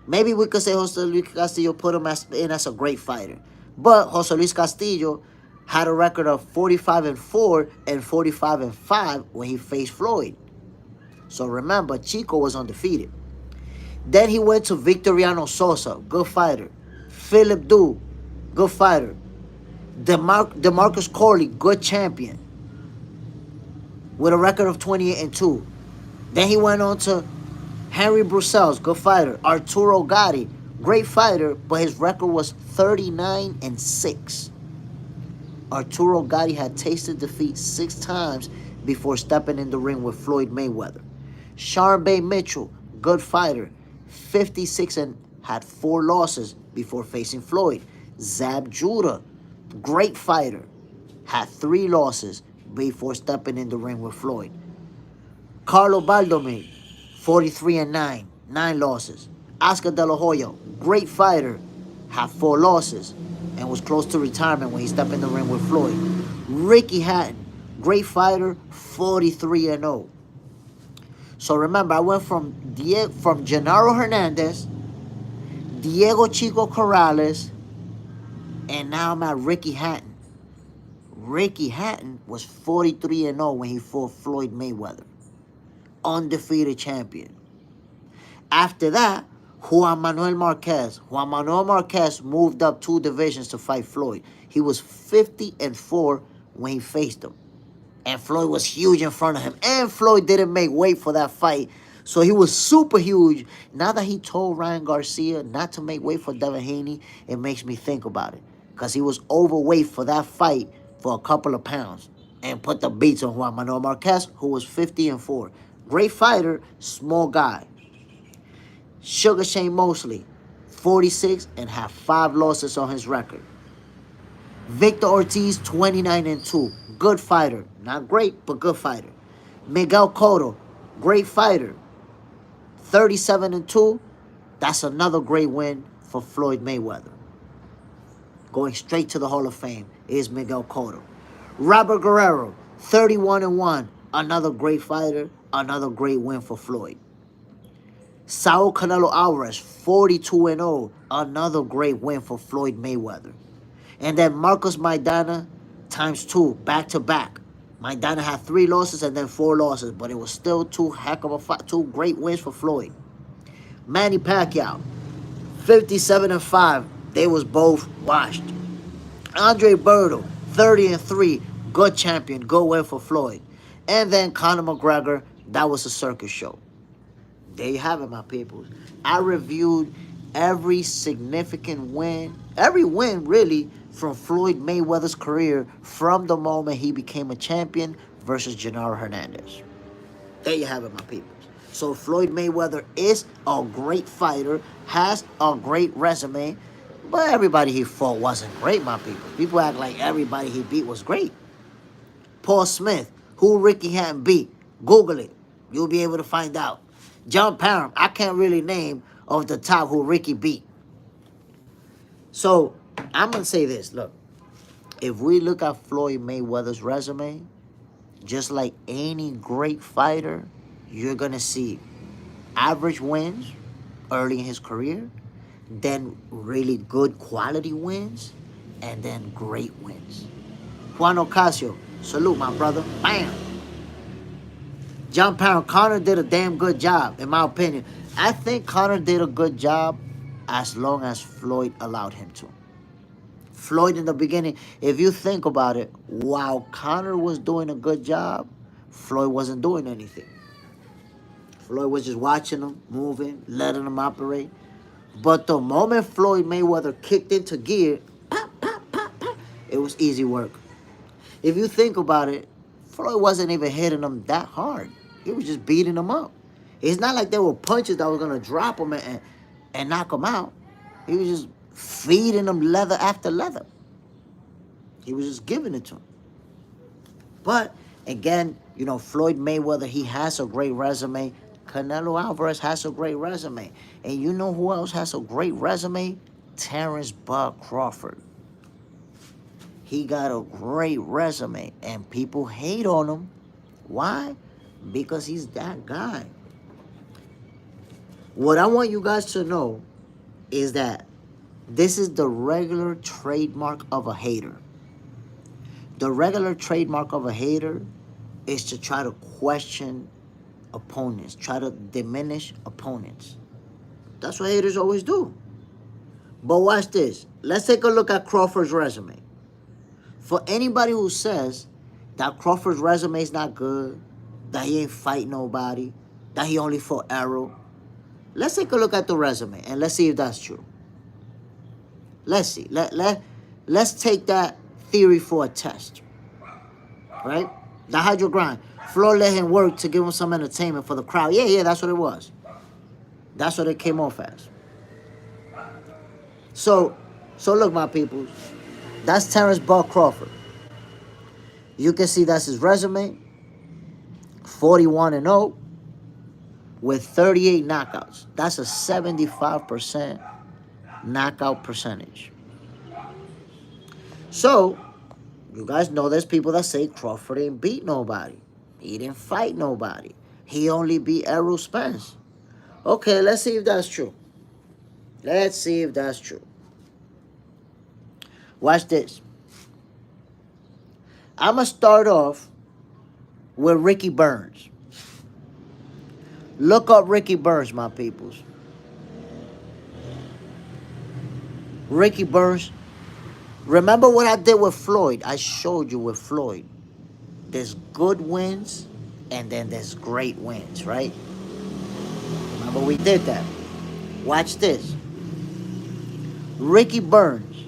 Maybe we could say Jose Luis Castillo put him in as a great fighter. But Jose Luis Castillo had a record of 45-4 and 45-5 when he faced Floyd. So remember, Chico was undefeated. Then he went to Victoriano Sosa, good fighter. Philip Du, good fighter. DeMarcus Corley, good champion, with a record of 28-2. Then he went on to Henry Brussels, good fighter. Arturo Gatti, great fighter, but his record was 39-6. Arturo Gatti had tasted defeat 6 times before stepping in the ring with Floyd Mayweather. Sean Bay Mitchell, good fighter, 56 and had 4 losses before facing Floyd. Zab Judah, great fighter, had 3 losses before stepping in the ring with Floyd. Carlo Baldomir, 43-9, 9 losses. Oscar De La Hoya, great fighter, had 4 losses and was close to retirement when he stepped in the ring with Floyd. Ricky Hatton, great fighter, 43-0. So remember, I went from Gennaro Hernandez, Diego Chico Corrales, and now I'm at Ricky Hatton. Ricky Hatton was 43-0 when he fought Floyd Mayweather. Undefeated champion. After that, Juan Manuel Marquez. Juan Manuel Marquez moved up 2 divisions to fight Floyd. He was 50-4 when he faced him. And Floyd was huge in front of him. And Floyd didn't make weight for that fight. So he was super huge. Now that he told Ryan Garcia not to make weight for Devin Haney, it makes me think about it. Because he was overweight for that fight for a couple of pounds. And put the beats on Juan Manuel Marquez, who was 50-4. Great fighter, small guy. Sugar Shane Mosley, 46 and have 5 losses on his record. Victor Ortiz, 29-2. Good fighter. Not great, but good fighter. Miguel Cotto, great fighter. 37-2. That's another great win for Floyd Mayweather. Going straight to the Hall of Fame is Miguel Cotto. Robert Guerrero, 31-1. Another great fighter. Another great win for Floyd. Saul Canelo Alvarez, 42-0. Another great win for Floyd Mayweather. And then Marcos Maidana, ×2, back-to-back. Maidana had 3 losses and then 4 losses, but it was still 2 great wins for Floyd. Manny Pacquiao, 57-5. They was both washed. Andre Berto, 30-3. Good champion, good win for Floyd. And then Conor McGregor, that was a circus show. There you have it, my people. I reviewed every significant win, every win really, from Floyd Mayweather's career from the moment he became a champion versus Gennaro Hernandez. There you have it, my people. So Floyd Mayweather is a great fighter, has a great resume, but everybody he fought wasn't great, my people. People act like everybody he beat was great. Paul Smith, who Ricky Hatton beat. Google it. You'll be able to find out. John Parham, I can't really name off the top who Ricky beat. So, I'm going to say this. Look, if we look at Floyd Mayweather's resume, just like any great fighter, you're going to see average wins early in his career, then really good quality wins, and then great wins. Juan Ocasio, salute, my brother. Bam! John Parham, Conor did a damn good job, in my opinion. I think Conor did a good job as long as Floyd allowed him to. Floyd in the beginning, if you think about it, while Conor was doing a good job, Floyd wasn't doing anything. Floyd was just watching him, moving, letting him operate. But the moment Floyd Mayweather kicked into gear, pop, pop, pop, pop, it was easy work. If you think about it, Floyd wasn't even hitting him that hard. He was just beating him up. It's not like there were punches that were going to drop him and knock him out. He was just feeding him leather after leather. He was just giving it to him. But, again, you know, Floyd Mayweather, he has a great resume. Canelo Alvarez has a great resume. And you know who else has a great resume? Terence Crawford. He got a great resume. And people hate on him. Why? Because he's that guy. What I want you guys to know is that this is the regular trademark of a hater. The regular trademark of a hater is to try to question opponents, try to diminish opponents. That's what haters always do. But watch this. Let's take a look at Crawford's resume. For anybody who says that Crawford's resume is not good, that he ain't fight nobody, that he only fought Arrow, let's take a look at the resume and let's see if that's true. Let's see. Let's take that theory for a test. Right? The hydro grind. Floyd let him work to give him some entertainment for the crowd. Yeah, that's what it was. That's what it came off as. So look, my people. That's Terence Crawford. You can see that's his resume. 41-0. with 38 knockouts. That's a 75% knockout percentage. So, you guys know there's people that say Crawford didn't beat nobody. He didn't fight nobody. He only beat Errol Spence. Okay, let's see if that's true. Let's see if that's true. Watch this. I'm going to start off with Ricky Burns. Look up Ricky Burns, my peoples. Ricky Burns. Remember what I did with Floyd? I showed you with Floyd. There's good wins, and then there's great wins, right? Remember we did that. Watch this. Ricky Burns.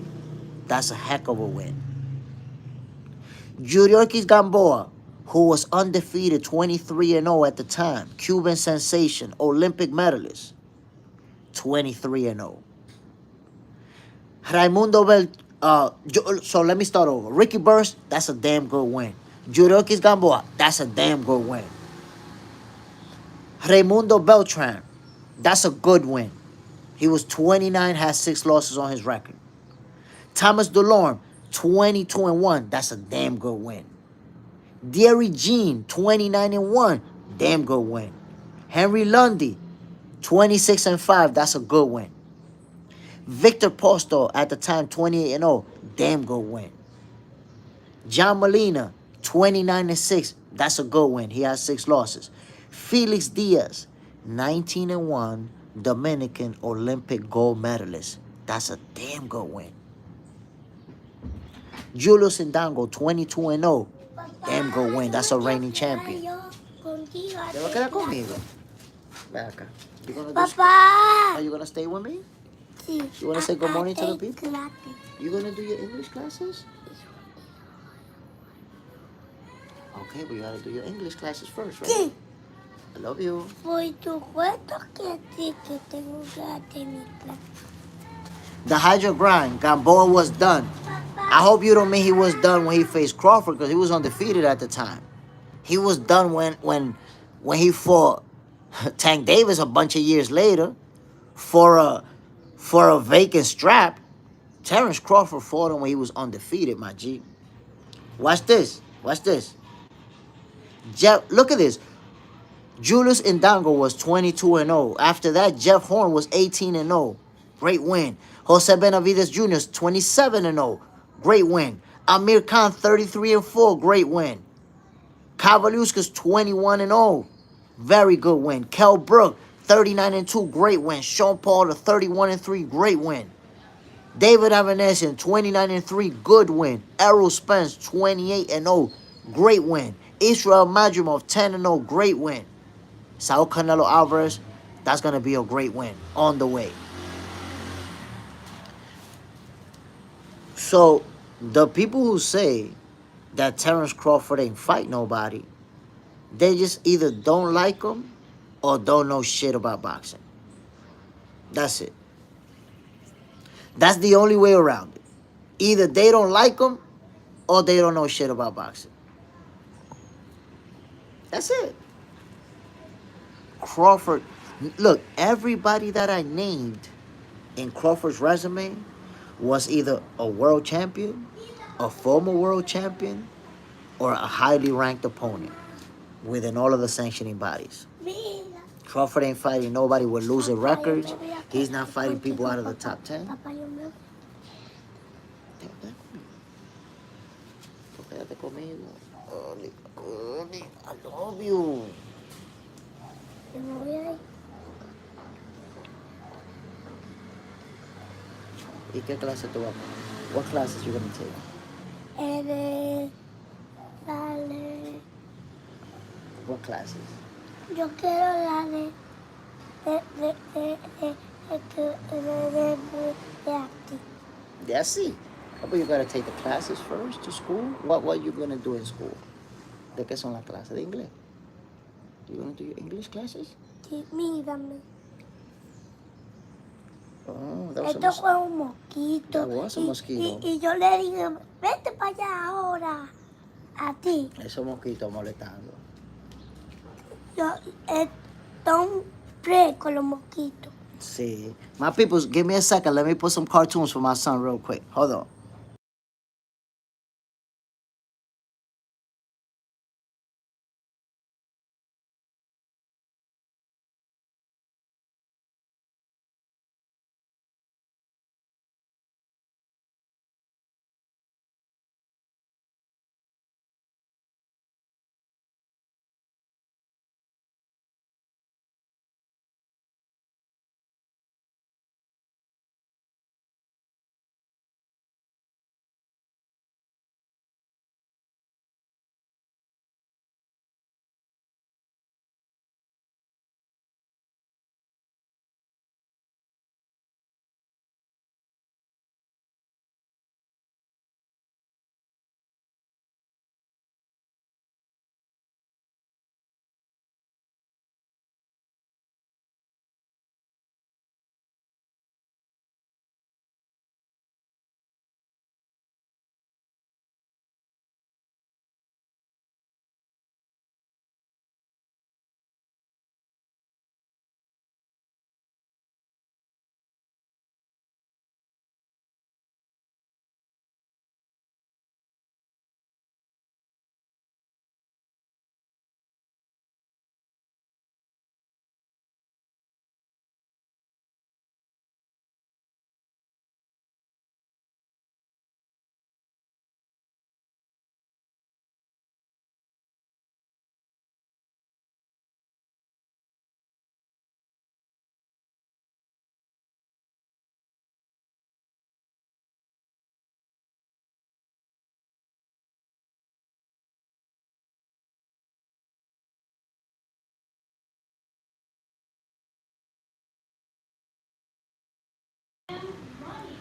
That's a heck of a win. Yuriorkis Gamboa, who was undefeated 23-0 at the time. Cuban sensation, Olympic medalist. 23-0. Raimundo so let me start over. Ricky Burns, that's a damn good win. Yuriorkis Gamboa, that's a damn good win. Raimundo Beltran, that's a good win. He was 29, has 6 losses on his record. Thomas DeLorme, 22-1, that's a damn good win. Derry Jean, 29-1, damn good win. Henry Lundy, 26-5, that's a good win. Victor Posto, at the time, 28-0, damn good win. John Molina, 29-6, that's a good win. He has 6 losses. Felix Diaz, 19-1, Dominican Olympic gold medalist. That's a damn good win. Julius Ndango, 22-0, damn good win. That's a reigning champion. ¿Te va a quedar conmigo? Ve acá. Are you gonna stay with me? Sí. You wanna say good morning to the people? You gonna do your English classes? Okay, but you gotta do your English classes first, right? Sí. I love you. Por supuesto que sí, que tengo que hacer mi clase. The Hydro Grind, Gamboa was done. I hope you don't mean he was done when he faced Crawford, because he was undefeated at the time. He was done when he fought Tank Davis a bunch of years later for a vacant strap. Terence Crawford fought him when he was undefeated, my G. Watch this. Watch this. Look at this. Julius Ndango was 22-0. After that, Jeff Horn was 18-0. Great win. Jose Benavidez Jr. 27-0. Great win. Amir Khan 33-4. Great win. Kavaluskas 21-0. Very good win. Kell Brook 39-2. Great win. Sean Paul 31-3. Great win. David Avanesian 29-3. Good win. Errol Spence 28-0. Great win. Israel Madrimov 10-0. Great win. Saul Canelo Alvarez, that's going to be a great win on the way. So, the people who say that Terence Crawford ain't fight nobody, they just either don't like him or don't know shit about boxing. That's it. That's the only way around it. Either they don't like him or they don't know shit about boxing. That's it. Crawford, look, everybody that I named in Crawford's resume was either a world champion, a former world champion, or a highly ranked opponent within all of the sanctioning bodies. Crawford ain't fighting nobody with losing records. He's not fighting people out of the top 10. I love you. ¿Y qué clase tú vas a tomar? What classes you gonna take? What classes? Yo quiero la de acting. That's it. But you gotta take the classes first to school. What you gonna do in school? ¿De qué son las clases? ¿De inglés? You gonna do your English classes? Sí, mírame. Oh, that was Esto fue un mosquito. That was a mosquito. Y yo le dije, vete para allá ahora. A ti. Ese mosquito molestando. Yo, Don't play con los mosquitos. See, my peoples, give me a second. Let me put some cartoons for my son real quick. Hold on.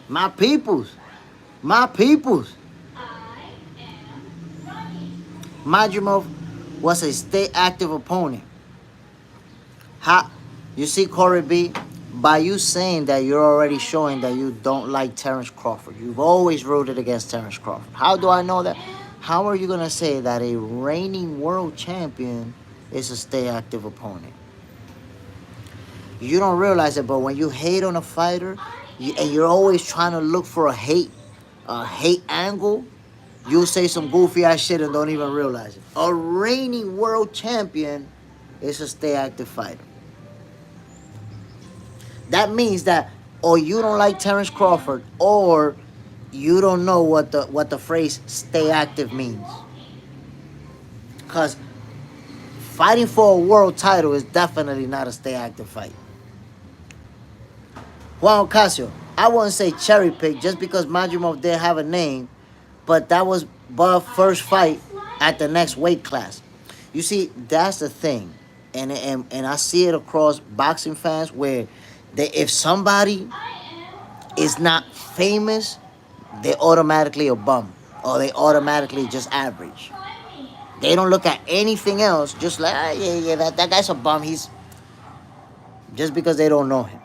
My peoples. My peoples. Majimov was a stay active opponent. How you see, Corey B, by you saying that, you're already showing that you don't like Terence Crawford. You've always rooted against Terence Crawford. How do I know that? How are you gonna say that a reigning world champion is a stay active opponent? You don't realize it, but when you hate on a fighter, and you're always trying to look for a hate angle, you'll say some goofy ass shit and don't even realize it. A reigning world champion is a stay active fighter. That means that, or you don't like Terence Crawford, or you don't know what the phrase stay active means. Because fighting for a world title is definitely not a stay active fight. Juan Ocasio, I wouldn't say cherry pick just because Majimov didn't have a name, but that was Bub's first fight at the next weight class. You see, that's the thing. And I see it across boxing fans where if somebody is not famous, they automatically a bum, or they automatically just average. They don't look at anything else, just like, that guy's a bum. He's just because they don't know him.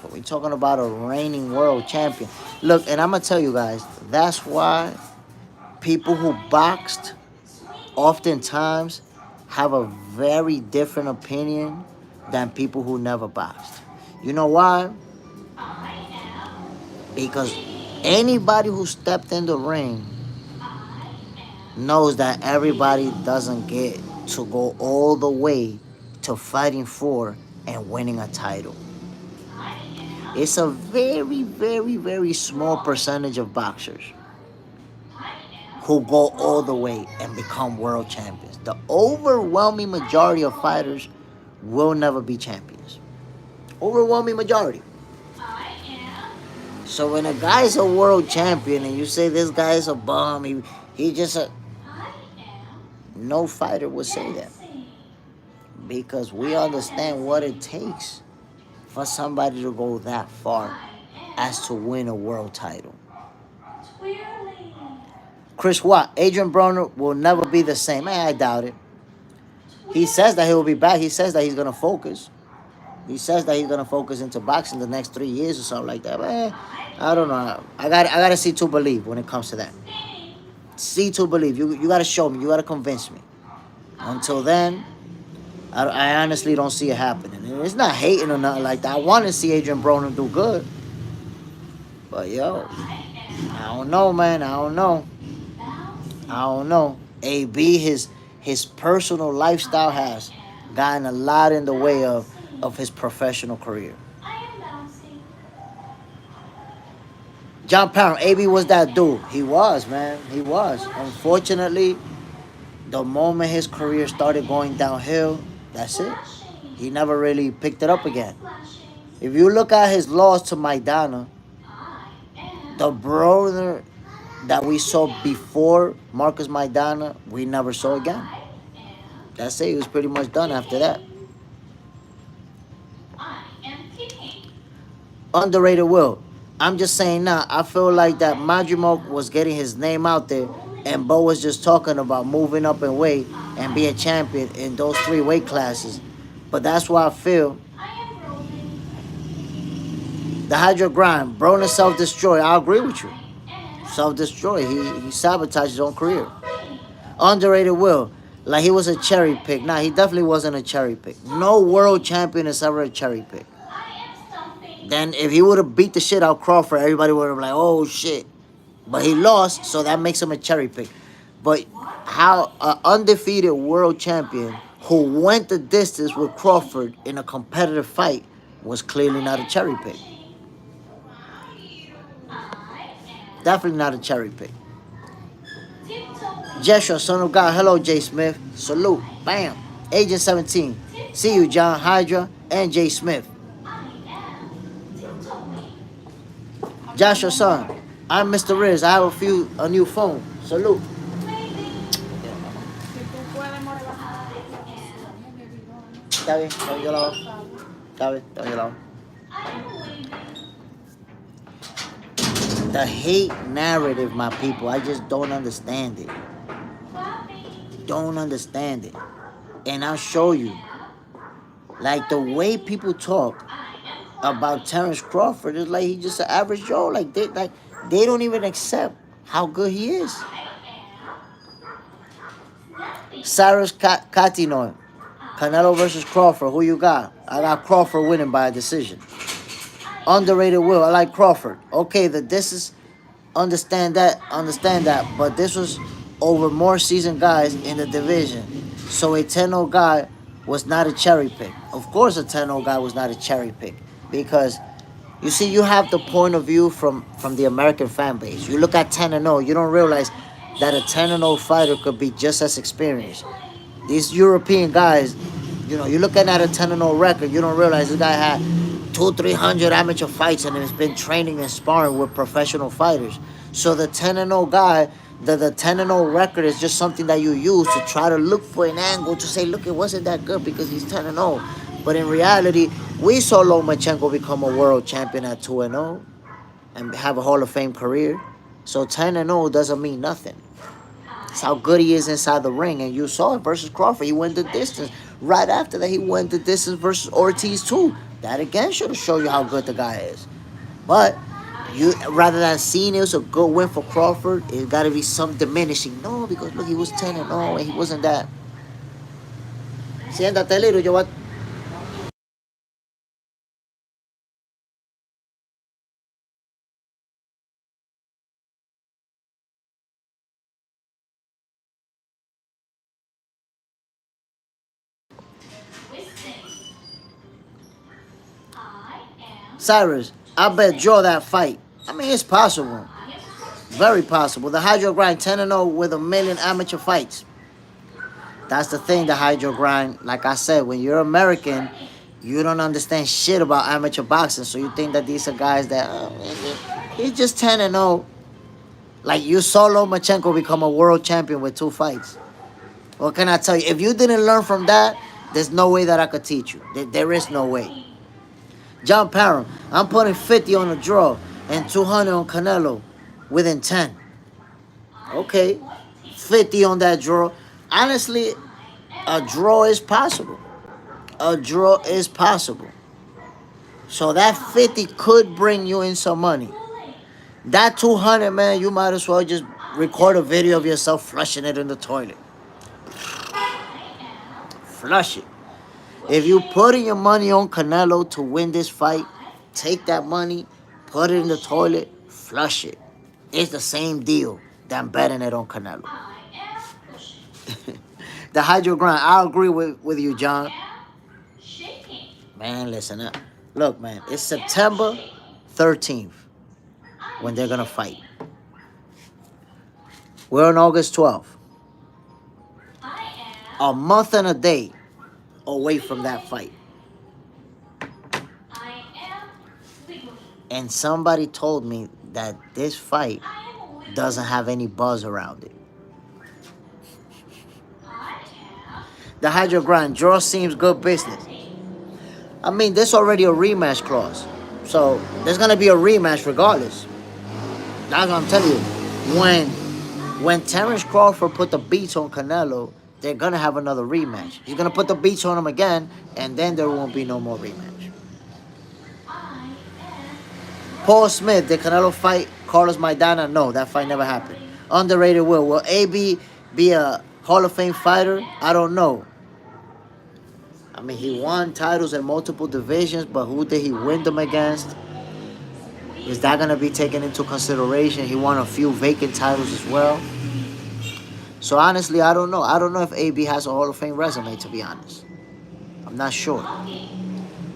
But we're talking about a reigning world champion. Look, and I'm gonna tell you guys, that's why people who boxed oftentimes have a very different opinion than people who never boxed. You know why? Because anybody who stepped in the ring knows that everybody doesn't get to go all the way to fighting for and winning a title. It's a very, very, very small percentage of boxers who go all the way and become world champions. The overwhelming majority of fighters will never be champions. Overwhelming majority. So when a guy's a world champion and you say this guy is a bum, he just a... No fighter would say that. Because we understand what it takes for somebody to go that far as to win a world title. Chris Watt, Adrian Broner will never be the same. Man, I doubt it. He says that he will be back. He says that he's going to focus. He says that he's going to focus into boxing the next 3 years or something like that. Man, I don't know. I got to see to believe when it comes to that. See to believe. You got to show me. You got to convince me. Until then, I honestly don't see it happening. And it's not hating or nothing like that. I want to see Adrian Broner do good. But yo, I don't know, man. I don't know. I don't know. AB, his personal lifestyle has gotten a lot in the way of his professional career. John Pound, AB was that dude. He was, man. He was. Unfortunately, the moment his career started going downhill, that's it. He never really picked it up again. If you look at his loss to Maidana, the brother that we saw before Marcus Maidana, we never saw again. That's it. He was pretty much done after that. Underrated Will. I'm just saying now, I feel like that Madrimov was getting his name out there, and Bo was just talking about moving up in weight and be a champion in those 3 weight classes. But that's why I feel the Hydro Grind, Broner self-destroy. I agree with you. Self-destroy. He sabotaged his own career. Underrated Will. Like he was a cherry pick. Nah, he definitely wasn't a cherry pick. No world champion is ever a cherry pick. Then if he would have beat the shit out of Crawford, everybody would have been like, oh shit. But he lost, so that makes him a cherry pick. But how an undefeated world champion who went the distance with Crawford in a competitive fight was clearly not a cherry pick. Definitely not a cherry pick. Jeshua, son of God. Hello, Jay Smith. Salute. Bam. Agent 17. See you, John Hydra and Jay Smith. Joshua, son. I'm Mr. Riz. I have a new phone. Salute. Está bien, yo lo hago. Está bien, yo lo hago. The hate narrative, my people, I just don't understand it. Don't understand it. And I'll show you. Like the way people talk about Terence Crawford is like he's just an average Joe. Like they don't even accept how good he is. Cyrus Catino, Canelo versus Crawford. Who you got? I got Crawford winning by a decision. Underrated Will. I like Crawford. Okay, this is understand that. But this was over more seasoned guys in the division. So a 10-0 guy was not a cherry pick. Of course a 10-0 guy was not a cherry pick. Because you see, you have the point of view from the American fan base. You look at 10-0, you don't realize that a 10-0 fighter could be just as experienced. These European guys, you know, you're looking at a 10-0 record, you don't realize this guy had 200-300 amateur fights and has been training and sparring with professional fighters. So the 10-0 guy, the 10-0 record is just something that you use to try to look for an angle to say, look, it wasn't that good because he's 10-0. But in reality, we saw Lomachenko become a world champion at 2-0 and have a Hall of Fame career. So 10-0 doesn't mean nothing. It's how good he is inside the ring. And you saw it versus Crawford. He went the distance. Right after that, he went the distance versus Ortiz too. That again should have shown you how good the guy is. But you, rather than seeing it was a good win for Crawford, it got to be some diminishing. No, because look, he was 10-0 and he wasn't that. Siéntate, little, yo what? Cyrus, I bet draw that fight. I mean, it's possible. Very possible. The Hydro Grind 10-0 with 1,000,000 amateur fights. That's the thing, the Hydro Grind. Like I said, when you're American, you don't understand shit about amateur boxing. So you think that these are guys that, he's just 10-0. Like you saw Lomachenko become a world champion with 2 fights. What can I tell you? If you didn't learn from that, there's no way that I could teach you. There is no way. John Parham, I'm putting 50 on the draw and 200 on Canelo within 10. Okay, 50 on that draw. Honestly, a draw is possible. A draw is possible. So that 50 could bring you in some money. That 200, man, you might as well just record a video of yourself flushing it in the toilet. Flush it. If you putting your money on Canelo to win this fight, take that money, put it in the toilet, flush it. It's the same deal than betting it on Canelo. The hydro grind, I agree with you, John. Man, listen up. Look, man, it's September 13th when they're going to fight. We're on August 12th. A month and a day away from that fight. And somebody told me that this fight doesn't have any buzz around it. The hydro grind, draw seems good business. I mean, there's already a rematch clause. So, there's going to be a rematch regardless. That's what I'm telling you. When Terence Crawford put the beats on Canelo, they're going to have another rematch. He's going to put the beats on him again, and then there won't be no more rematch. Paul Smith, did Canelo fight Carlos Maidana? No, that fight never happened. Underrated Will. Will AB be a Hall of Fame fighter? I don't know. I mean, he won titles in multiple divisions, but who did he win them against? Is that going to be taken into consideration? He won a few vacant titles as well. So, honestly, I don't know. I don't know if AB has a Hall of Fame resume, to be honest. I'm not sure.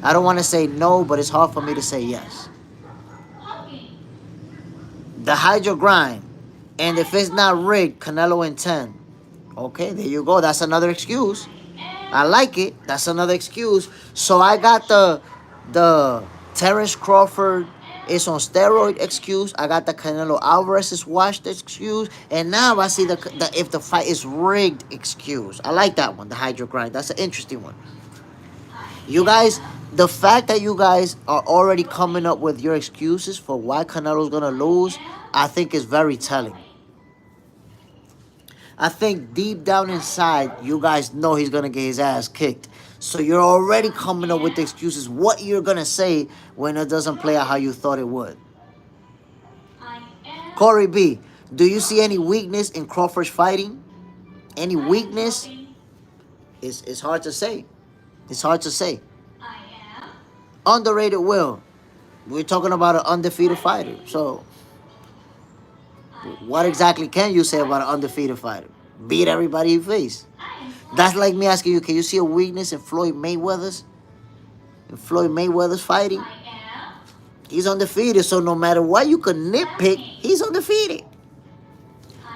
I don't want to say no, but it's hard for me to say yes. The hydro grind. And if it's not rigged, Canelo in 10. Okay, there you go. That's another excuse. I like it. That's another excuse. So I got the Terence Crawford is on steroid excuse. I got the Canelo Alvarez is washed excuse. And now I see the if the fight is rigged excuse. I like that one, the hydro grind. That's an interesting one. You guys, the fact that you guys are already coming up with your excuses for why Canelo's going to lose, I think is very telling. I think deep down inside, you guys know he's going to get his ass kicked. So you're already coming up with the excuses, what you're going to say when it doesn't play out how you thought it would. Corey B, do you see any weakness in Crawford's fighting? Any weakness? It's hard to say. It's hard to say. Underrated Will. We're talking about an undefeated fighter. So what exactly can you say about an undefeated fighter? Beat everybody you face. That's like me asking you, can you see a weakness in Floyd Mayweather's? In Floyd Mayweather's fighting? He's undefeated, so no matter what you could nitpick, he's undefeated.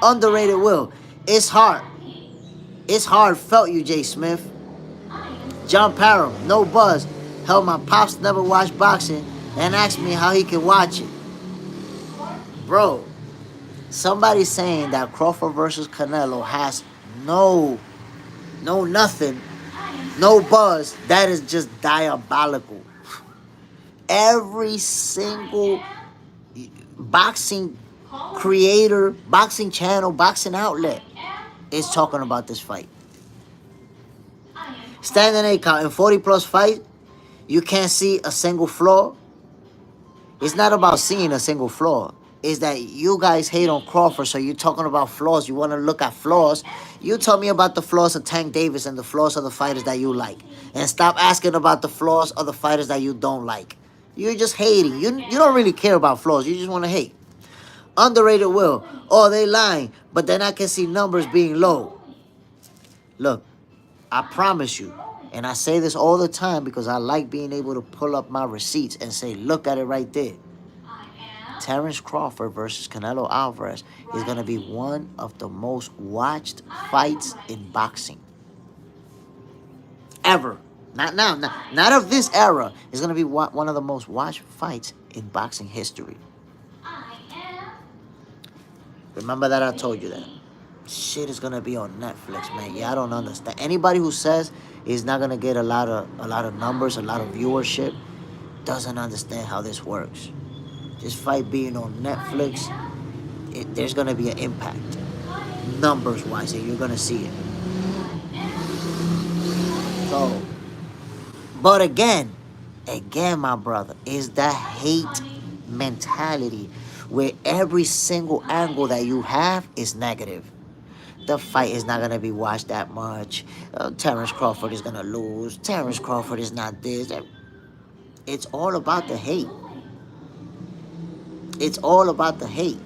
Underrated Will. It's hard. It's hard. Felt you, Jay Smith. John Parham, no buzz. Hell, my pops never watched boxing and asked me how he can watch it. Bro. Somebody's saying that Crawford versus Canelo has no nothing, no buzz. That is just diabolical. Every single boxing creator, boxing channel, boxing outlet is talking about this fight. Standing 8 count in 40-plus fight, you can't see a single flaw. It's not about seeing a single flaw. Is that you guys hate on Crawford, so you're talking about flaws. You want to look at flaws. You tell me about the flaws of Tank Davis and the flaws of the fighters that you like. And stop asking about the flaws of the fighters that you don't like. You're just hating. You don't really care about flaws. You just want to hate. Underrated Will. Oh, they lying. But then I can see numbers being low. Look, I promise you. And I say this all the time because I like being able to pull up my receipts and say, look at it right there. Terence Crawford versus Canelo Alvarez is going to be one of the most watched fights in boxing. Ever. Not now. Not of this era. It's going to be one of the most watched fights in boxing history. Remember that I told you that. Shit is going to be on Netflix, man. Yeah, I don't understand. Anybody who says he's not going to get a lot of numbers, a lot of viewership, doesn't understand how this works. This fight being on Netflix, there's going to be an impact. Numbers-wise, and you're going to see it. So, but again, my brother, is that hate mentality where every single angle that you have is negative. The fight is not gonna be watched that much. Terence Crawford is gonna lose. Terence Crawford is not this. It's all about the hate. It's all about the hate.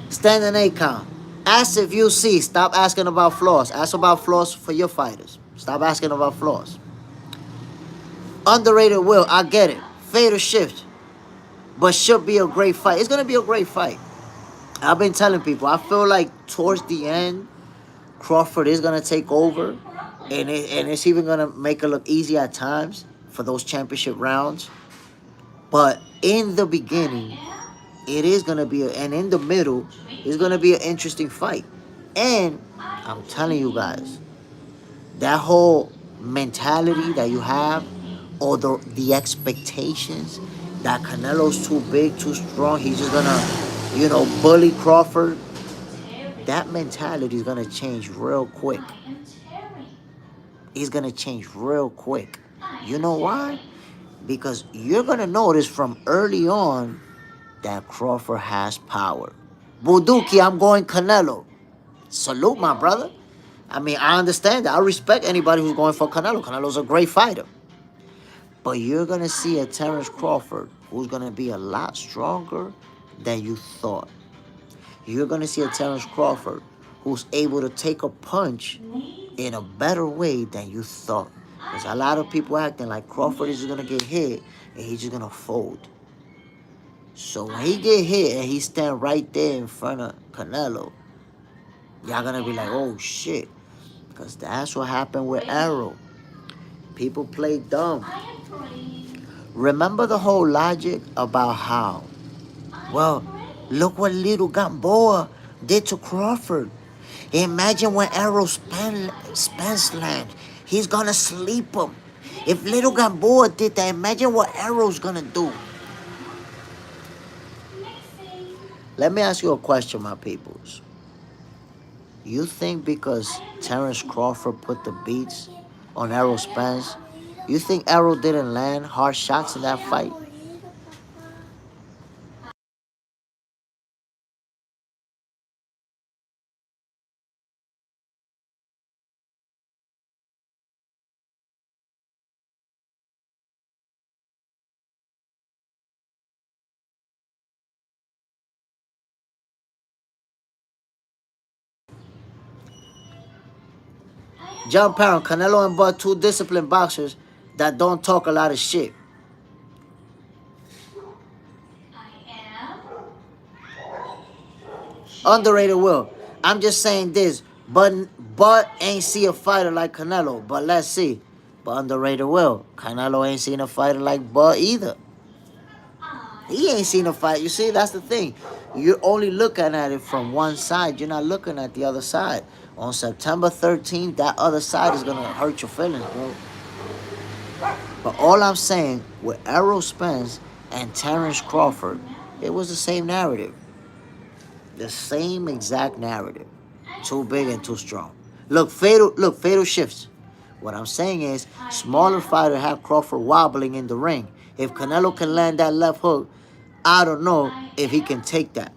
Standing 8 count. Ask if you see. Stop asking about flaws. Ask about flaws for your fighters. Stop asking about flaws. Underrated Will. I get it. Fatal shift. But should be a great fight. It's going to be a great fight. I've been telling people. I feel like towards the end, Crawford is going to take over. And it's even going to make it look easy at times for those championship rounds. But in the beginning, it is going to be, and in the middle, it's going to be an interesting fight. And I'm telling you guys, that whole mentality that you have, or the expectations that Canelo's too big, too strong, he's just going to, bully Crawford, that mentality is going to change real quick. It's going to change real quick. You know why? Because you're going to notice from early on that Crawford has power. Buduki, I'm going Canelo. Salute, my brother. I mean, I understand that. I respect anybody who's going for Canelo. Canelo's a great fighter. But you're going to see a Terence Crawford who's going to be a lot stronger than you thought. You're going to see a Terence Crawford who's able to take a punch in a better way than you thought. There's a lot of people acting like Crawford is going to get hit and he's just going to fold. So when he get hit and he stand right there in front of Canelo, y'all going to be like, oh, shit. Because that's what happened with Arrow. People play dumb. Remember the whole logic about how, well, look what little Gamboa did to Crawford. Imagine when Arrow Spence land. He's going to sleep him. If little Gamboa did that, imagine what Arrow's going to do. Let me ask you a question, my peoples. You think because Terence Crawford put the beats on Errol Spence, you think Errol didn't land hard shots in that fight? John Parham, Canelo and Bud, two disciplined boxers that don't talk a lot of shit. Underrated Will. I'm just saying this. Bud ain't see a fighter like Canelo, but let's see. But underrated Will. Canelo ain't seen a fighter like Bud either. He ain't seen a fight. You see, that's the thing. You're only looking at it from one side. You're not looking at the other side. On September 13th, that other side is going to hurt your feelings, bro. But all I'm saying, with Errol Spence and Terence Crawford, it was the same narrative. The same exact narrative. Too big and too strong. Look, fatal shifts. What I'm saying is, smaller fighter have Crawford wobbling in the ring. If Canelo can land that left hook, I don't know if he can take that.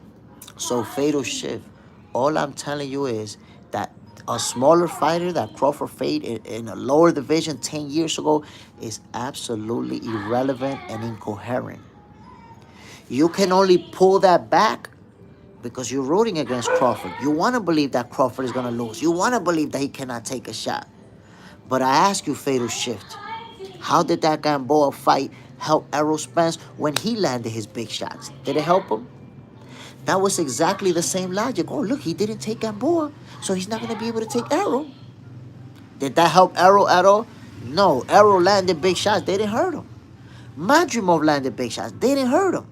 So fatal shift. All I'm telling you is that a smaller fighter that Crawford fought in a lower division 10 years ago is absolutely irrelevant and incoherent. You can only pull that back because you're rooting against Crawford. You want to believe that Crawford is going to lose. You want to believe that he cannot take a shot. But I ask you, fatal shift, how did that Gamboa fight help Errol Spence when he landed his big shots? Did it help him? That was exactly the same logic. Oh, look, he didn't take Gamboa, so he's not going to be able to take Errol. Did that help Errol at all? No. Errol landed big shots. They didn't hurt him. Madrimov landed big shots. They didn't hurt him.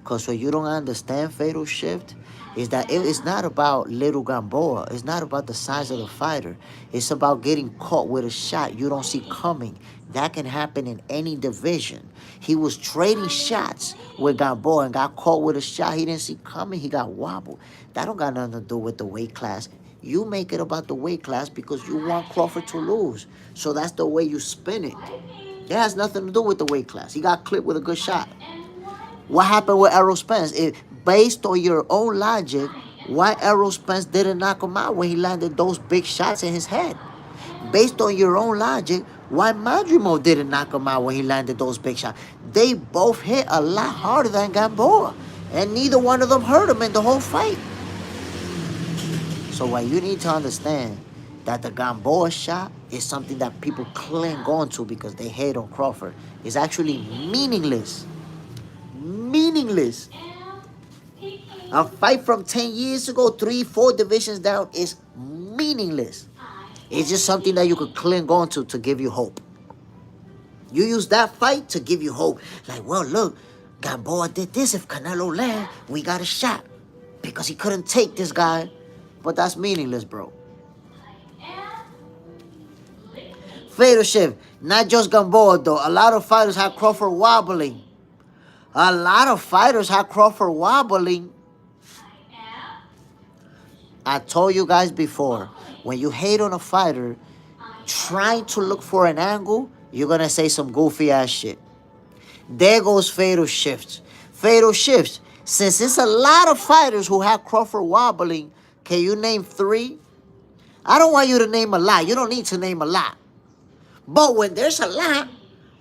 Because what you don't understand, fatal shift, is that it's not about little Gamboa. It's not about the size of the fighter. It's about getting caught with a shot you don't see coming. That can happen in any division. He was trading shots with Gamboa and got caught with a shot he didn't see coming. He got wobbled. That don't got nothing to do with the weight class. You make it about the weight class because you want Crawford to lose. So that's the way you spin it. It has nothing to do with the weight class. He got clipped with a good shot. What happened with Errol Spence? Based on your own logic, why Errol Spence didn't knock him out when he landed those big shots in his head? Based on your own logic, why Madrimo didn't knock him out when he landed those big shots? They both hit a lot harder than Gamboa, and neither one of them hurt him in the whole fight. So what you need to understand, that the Gamboa shot is something that people cling on to because they hate on Crawford. It's actually meaningless. Meaningless. A fight from 10 years ago, 3-4 divisions down, is meaningless. It's just something that you could cling on to give you hope. You use that fight to give you hope. Like, well, look, Gamboa did this. If Canelo land, we got a shot. Because he couldn't take this guy. But that's meaningless, bro. Fatal shift. Not just Gamboa, though. A lot of fighters had Crawford wobbling. A lot of fighters had Crawford wobbling. I told you guys before, when you hate on a fighter, trying to look for an angle, you're going to say some goofy ass shit. There goes fatal shifts. Fatal shifts. Since it's a lot of fighters who have Crawford wobbling, can you name 3? I don't want you to name a lot. You don't need to name a lot. But when there's a lot,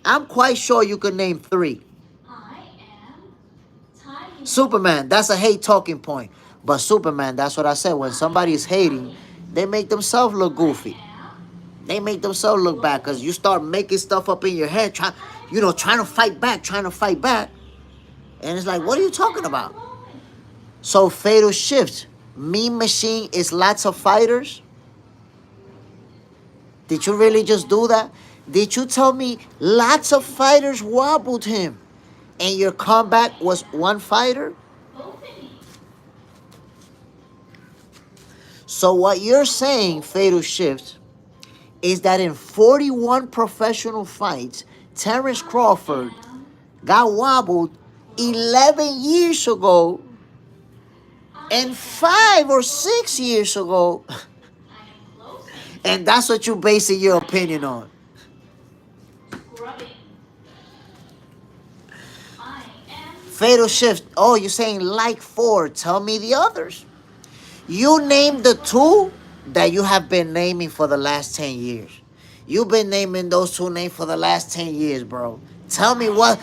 I'm quite sure you can name 3. Superman, that's a hate talking point. But Superman, that's what I said. When somebody's hating, they make themselves look goofy. They make themselves look bad because you start making stuff up in your head, trying to fight back. And it's like, what are you talking about? So fatal shift. Mean Machine is lots of fighters. Did you really just do that? Did you tell me lots of fighters wobbled him and your comeback was 1 fighter? So what you're saying, fatal shift, is that in 41 professional fights, Terence Crawford got wobbled 11 years ago and 5 or 6 years ago. And that's what you're basing your opinion on. Fatal shift. Oh, you're saying like 4. Tell me the others. You name the 2 that you have been naming for the last 10 years. You've been naming those 2 names for the last 10 years, bro. Tell me what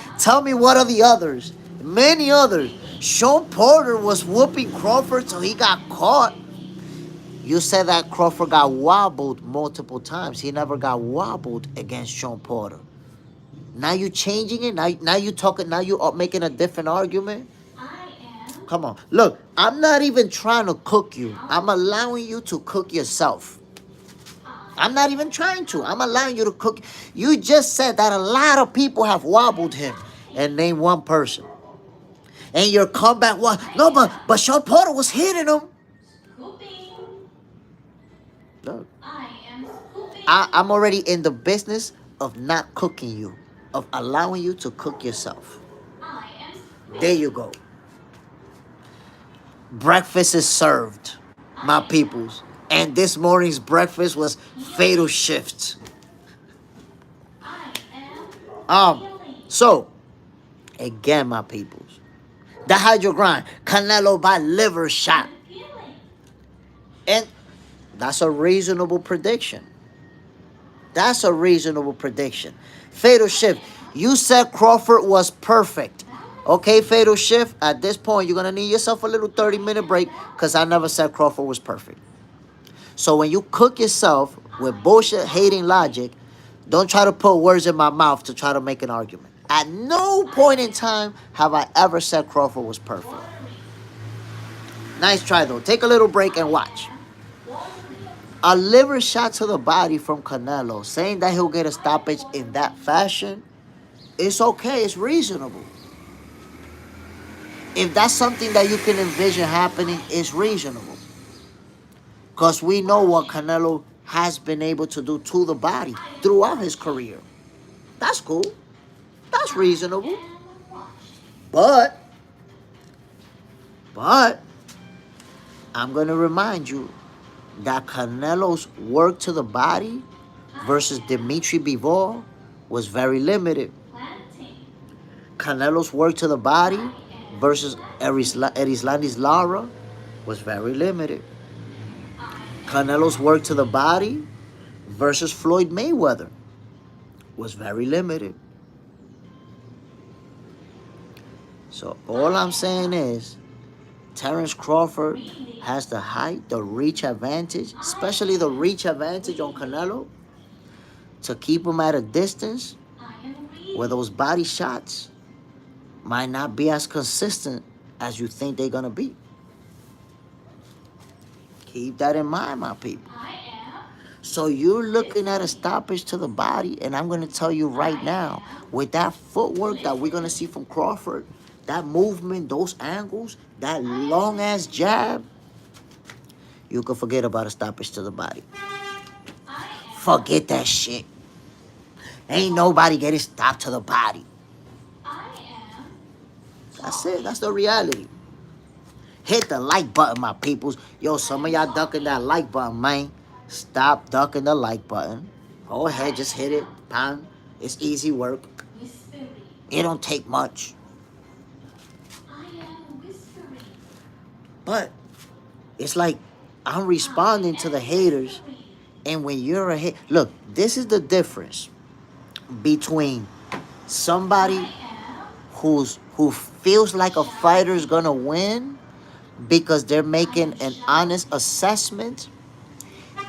are the others? Many others. Sean Porter was whooping Crawford till he got caught. You said that Crawford got wobbled multiple times. He never got wobbled against Sean Porter. Now you changing it? Now you talking? Now you are making a different argument? Come on. Look, I'm not even trying to cook you. I'm allowing you to cook yourself. I'm not even trying to. I'm allowing you to cook. You just said that a lot of people have wobbled him and name 1 person. And your comeback was, no, but Sean Porter was hitting him. Look, I'm already in the business of not cooking you, of allowing you to cook yourself. There you go. Breakfast is served, my peoples. And this morning's breakfast was fatal shift. So, again, my peoples. The hydro grind. Canelo by liver shot. And that's a reasonable prediction. That's a reasonable prediction. Fatal shift. You said Crawford was perfect. Okay, fatal shift. At this point, you're going to need yourself a little 30-minute break because I never said Crawford was perfect. So when you cook yourself with bullshit hating logic, don't try to put words in my mouth to try to make an argument. At no point in time have I ever said Crawford was perfect. Nice try, though. Take a little break and watch. A liver shot to the body from Canelo, saying that he'll get a stoppage in that fashion, it's okay. It's reasonable. If that's something that you can envision happening, it's reasonable. Because we know what Canelo has been able to do to the body throughout his career. That's cool. That's reasonable. But I'm going to remind you that Canelo's work to the body versus Dimitri Bivol was very limited. Canelo's work to the body versus Erislandi's Lara was very limited. Canelo's work to the body versus Floyd Mayweather was very limited. So all I'm saying is Terence Crawford has the height, the reach advantage, especially the reach advantage on Canelo, to keep him at a distance where those body shots might not be as consistent as you think they're going to be. Keep that in mind, my people. So you're looking at a stoppage to the body, and I'm going to tell you right now, with that footwork that we're going to see from Crawford, that movement, those angles, that long-ass jab, you can forget about a stoppage to the body. Forget that shit. Ain't nobody getting stopped to the body. That's it. That's the reality. Hit the like button, my peoples. Yo, some of y'all ducking that like button, man. Stop ducking the like button. Go ahead, just hit it. Pound. It's easy work. It don't take much. But it's like I'm responding to the haters. And when you're a hate, look, this is the difference between somebody who feels like a fighter is gonna win because they're making an honest assessment,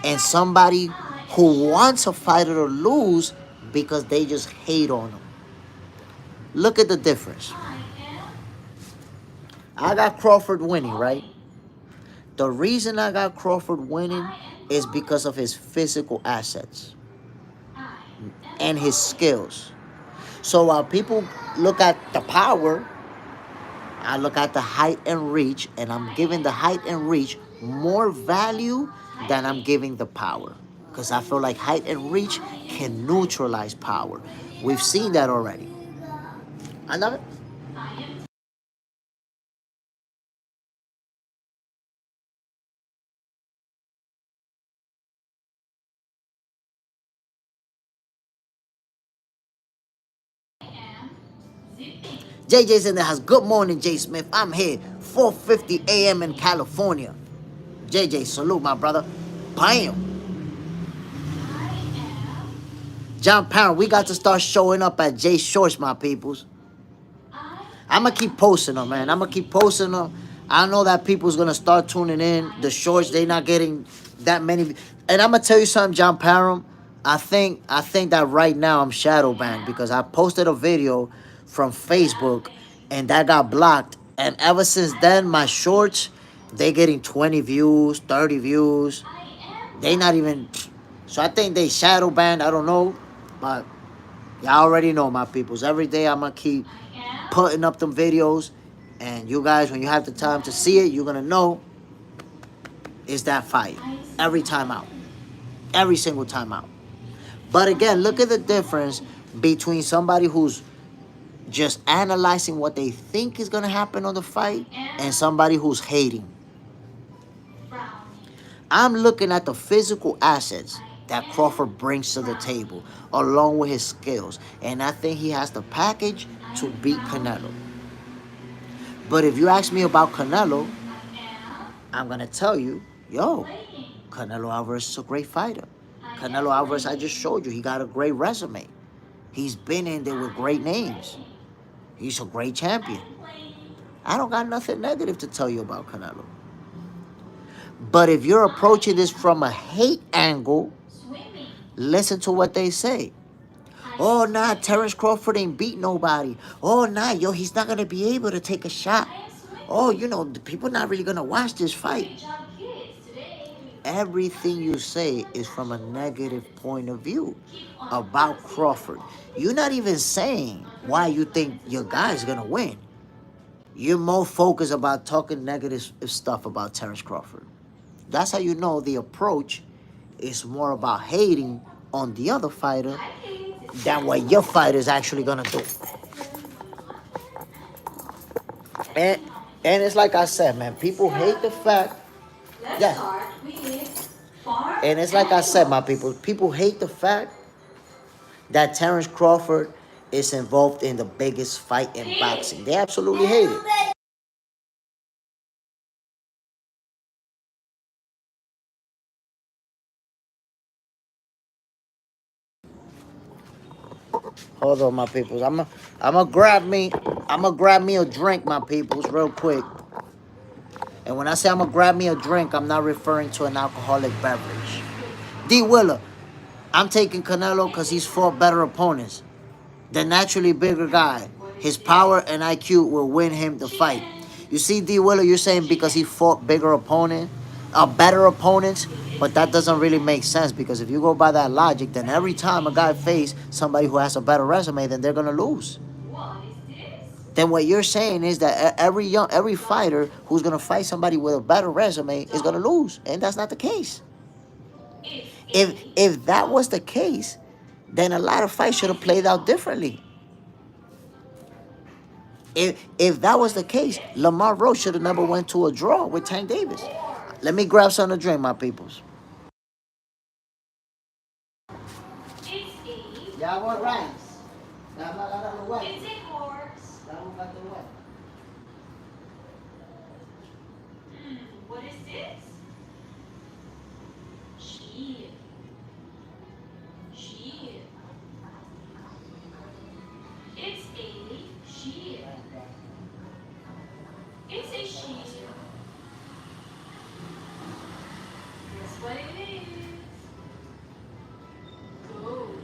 and somebody who wants a fighter to lose because they just hate on them. Look at the difference. I got Crawford winning, right? The reason I got Crawford winning is because of his physical assets and his skills. So while people look at the power, I look at the height and reach, and I'm giving the height and reach more value than I'm giving the power. Because I feel like height and reach can neutralize power. We've seen that already. I love it. JJ's in the house. Good morning, J Smith. I'm here, 4:50 a.m. in California. JJ, salute, my brother. Bam. John Parent, we got to start showing up at J Shorts, my peoples. I'm going to keep posting them, man. I'm going to keep posting them. I know that people's going to start tuning in. The shorts, they not getting that many. And I'm going to tell you something, John Parham. I think that right now I'm shadow banned because I posted a video from Facebook and that got blocked. And ever since then, my shorts, they getting 20 views, 30 views. They not even... So I think they shadow banned. I don't know. But y'all already know, my peoples. Every day I'm going to keep putting up them videos. And you guys, when you have the time to see it, you're going to know it's that fight. Every time out. Every single time out. But again, look at the difference between somebody who's just analyzing what they think is going to happen on the fight and somebody who's hating. I'm looking at the physical assets that Crawford brings to the table along with his skills. And I think he has the package to beat Canelo. But if you ask me about Canelo, I'm going to tell you, yo, Canelo Alvarez is a great fighter. Canelo Alvarez, I just showed you, he got a great resume. He's been in there with great names. He's a great champion. I don't got nothing negative to tell you about Canelo. But if you're approaching this from a hate angle, listen to what they say. Oh, nah, Terence Crawford ain't beat nobody. Oh, nah, yo, he's not going to be able to take a shot. Oh, you know, the people not really going to watch this fight. Everything you say is from a negative point of view about Crawford. You're not even saying why you think your guy's going to win. You're more focused about talking negative stuff about Terence Crawford. That's how you know the approach is more about hating on the other fighter than what your fighter is actually going to do. And it's like I said, man, people hate the fact. Yeah. And it's like I said, my people hate the fact that Terence Crawford is involved in the biggest fight in boxing. They absolutely hate it. Hold on, my peoples. I'ma grab me a drink, my peoples, real quick. And when I say I'm gonna grab me a drink, I'm not referring to an alcoholic beverage. D Willer, I'm taking Canelo because he's fought better opponents. The naturally bigger guy. His power and IQ will win him the fight. You see, D Willer, you're saying because he fought better opponents, but that doesn't really make sense because if you go by that logic, then every time a guy faces somebody who has a better resume, then they're gonna lose. Then what you're saying is that every fighter who's gonna fight somebody with a better resume is gonna lose, and that's not the case. If that was the case, then a lot of fights should have played out differently. If that was the case, Lamar Rose should have never went to a draw with Tank Davis. Let me grab something to drink, my peoples. Yeah, I want rice. It's a horse. What is this? Sheep. Sheep. It's a sheep. It's a sheep. Guess what it is? Goat.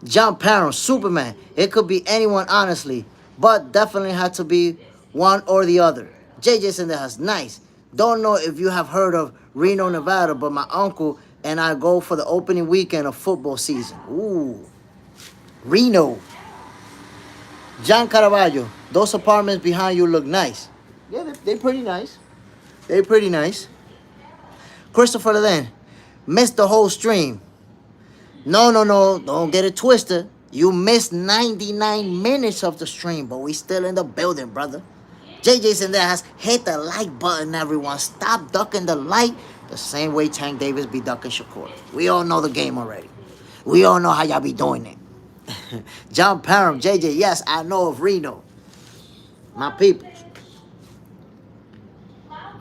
John Parham, Superman. It could be anyone, honestly, but definitely had to be one or the other. JJ's in the house. Nice. Don't know if you have heard of Reno, Nevada, but my uncle and I go for the opening weekend of football season. Ooh. Reno. John Caraballo. Those apartments behind you look nice. Yeah, they're pretty nice. They're pretty nice. Christopher Lynn. Missed the whole stream. No, no, no. Don't get it twisted. You missed 99 minutes of the stream, but we still in the building, brother. JJ's in there has hit the like button, everyone. Stop ducking the like the same way Tank Davis be ducking Shakur. We all know the game already. We all know how y'all be doing it. John Parham, JJ, yes, I know of Reno. My people.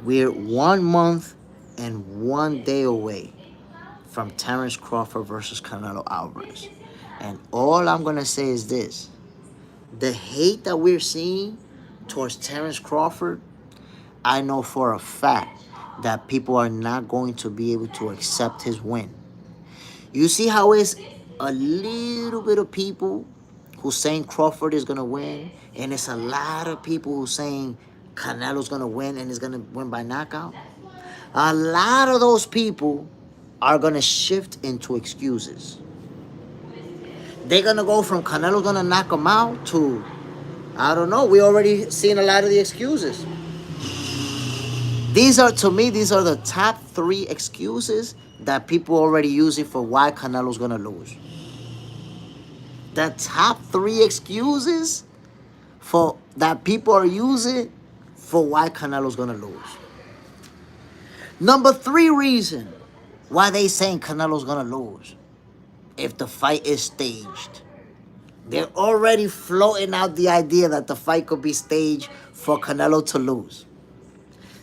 We're 1 month and 1 day away from Terence Crawford versus Canelo Alvarez. And all I'm going to say is this. The hate that we're seeing towards Terence Crawford, I know for a fact that people are not going to be able to accept his win. You see how it's a little bit of people who saying Crawford is going to win, and it's a lot of people who saying Canelo's going to win and is going to win by knockout? A lot of those people are going to shift into excuses. They're going to go from Canelo's going to knock him out to, I don't know, we already seen a lot of the excuses. These are, to me, these are the top 3 excuses that people already using for why Canelo's going to lose. The top 3 excuses for that people are using for why Canelo's going to lose. Number 3 reason why they saying Canelo's going to lose. If the fight is staged. They're already floating out the idea that the fight could be staged for Canelo to lose.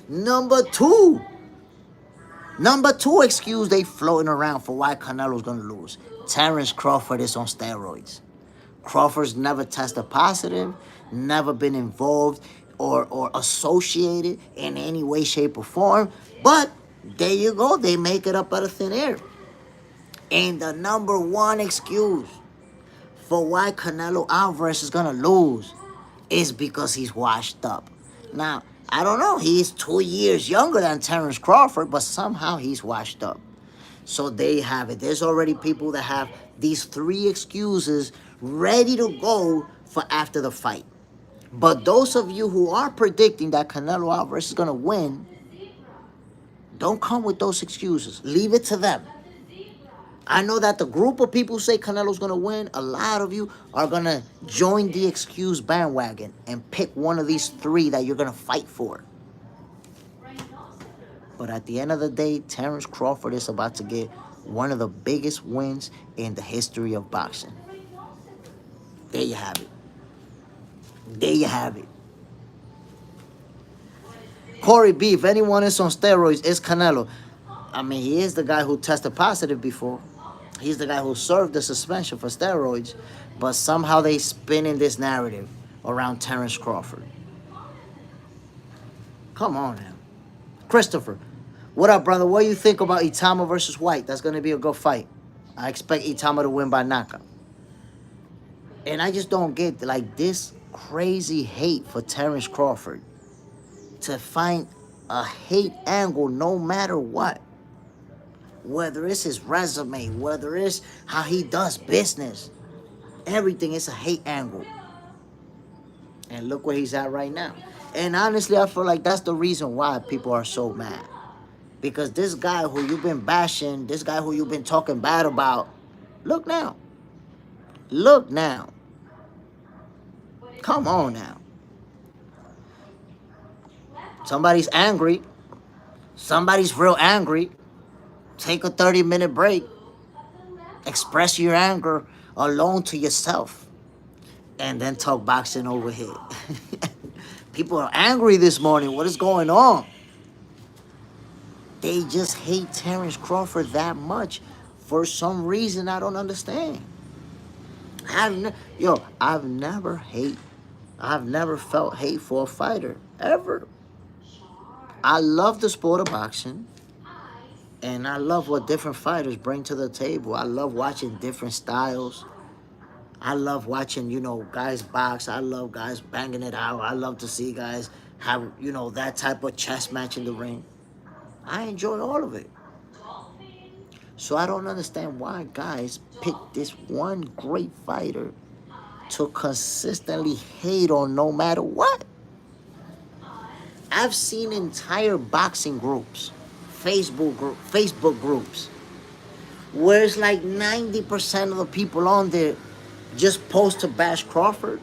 Number 2 excuse they floating around for why Canelo's going to lose. Terence Crawford is on steroids. Crawford's never tested positive, never been involved or associated in any way, shape, or form. But there you go. They make it up out of thin air. And the number 1 excuse for why Canelo Alvarez is going to lose is because he's washed up. Now, I don't know. He's 2 years younger than Terence Crawford, but somehow he's washed up. So there you have it. There's already people that have these 3 excuses ready to go for after the fight. But those of you who are predicting that Canelo Alvarez is going to win, don't come with those excuses. Leave it to them. I know that the group of people who say Canelo's going to win, a lot of you are going to join the excuse bandwagon and pick one of these 3 that you're going to fight for. But at the end of the day, Terence Crawford is about to get one of the biggest wins in the history of boxing. There you have it. There you have it. Corey B, if anyone is on steroids, it's Canelo. I mean, he is the guy who tested positive before. He's the guy who served the suspension for steroids. But somehow they spin in this narrative around Terence Crawford. Come on now. Christopher, what up, brother? What do you think about Itama versus White? That's going to be a good fight. I expect Itama to win by knockout. And I just don't get, like, this crazy hate for Terence Crawford. To find a hate angle no matter what. Whether it's his resume, whether it's how he does business. Everything is a hate angle. And look where he's at right now. And honestly, I feel like that's the reason why people are so mad. Because this guy who you've been bashing, this guy who you've been talking bad about, look now. Look now. Come on now. Somebody's angry. Somebody's real angry. Take a 30-minute break. Express your anger alone to yourself. And then talk boxing over here. People are angry this morning. What is going on? They just hate Terence Crawford that much for some reason I don't understand. I've never felt hate for a fighter, ever. I love the sport of boxing, and I love what different fighters bring to the table. I love watching different styles. I love watching, guys box. I love guys banging it out. I love to see guys have, that type of chess match in the ring. I enjoy all of it. So I don't understand why guys pick this one great fighter to consistently hate on no matter what. I've seen entire boxing groups, Facebook groups, where it's like 90% of the people on there just post to bash Crawford.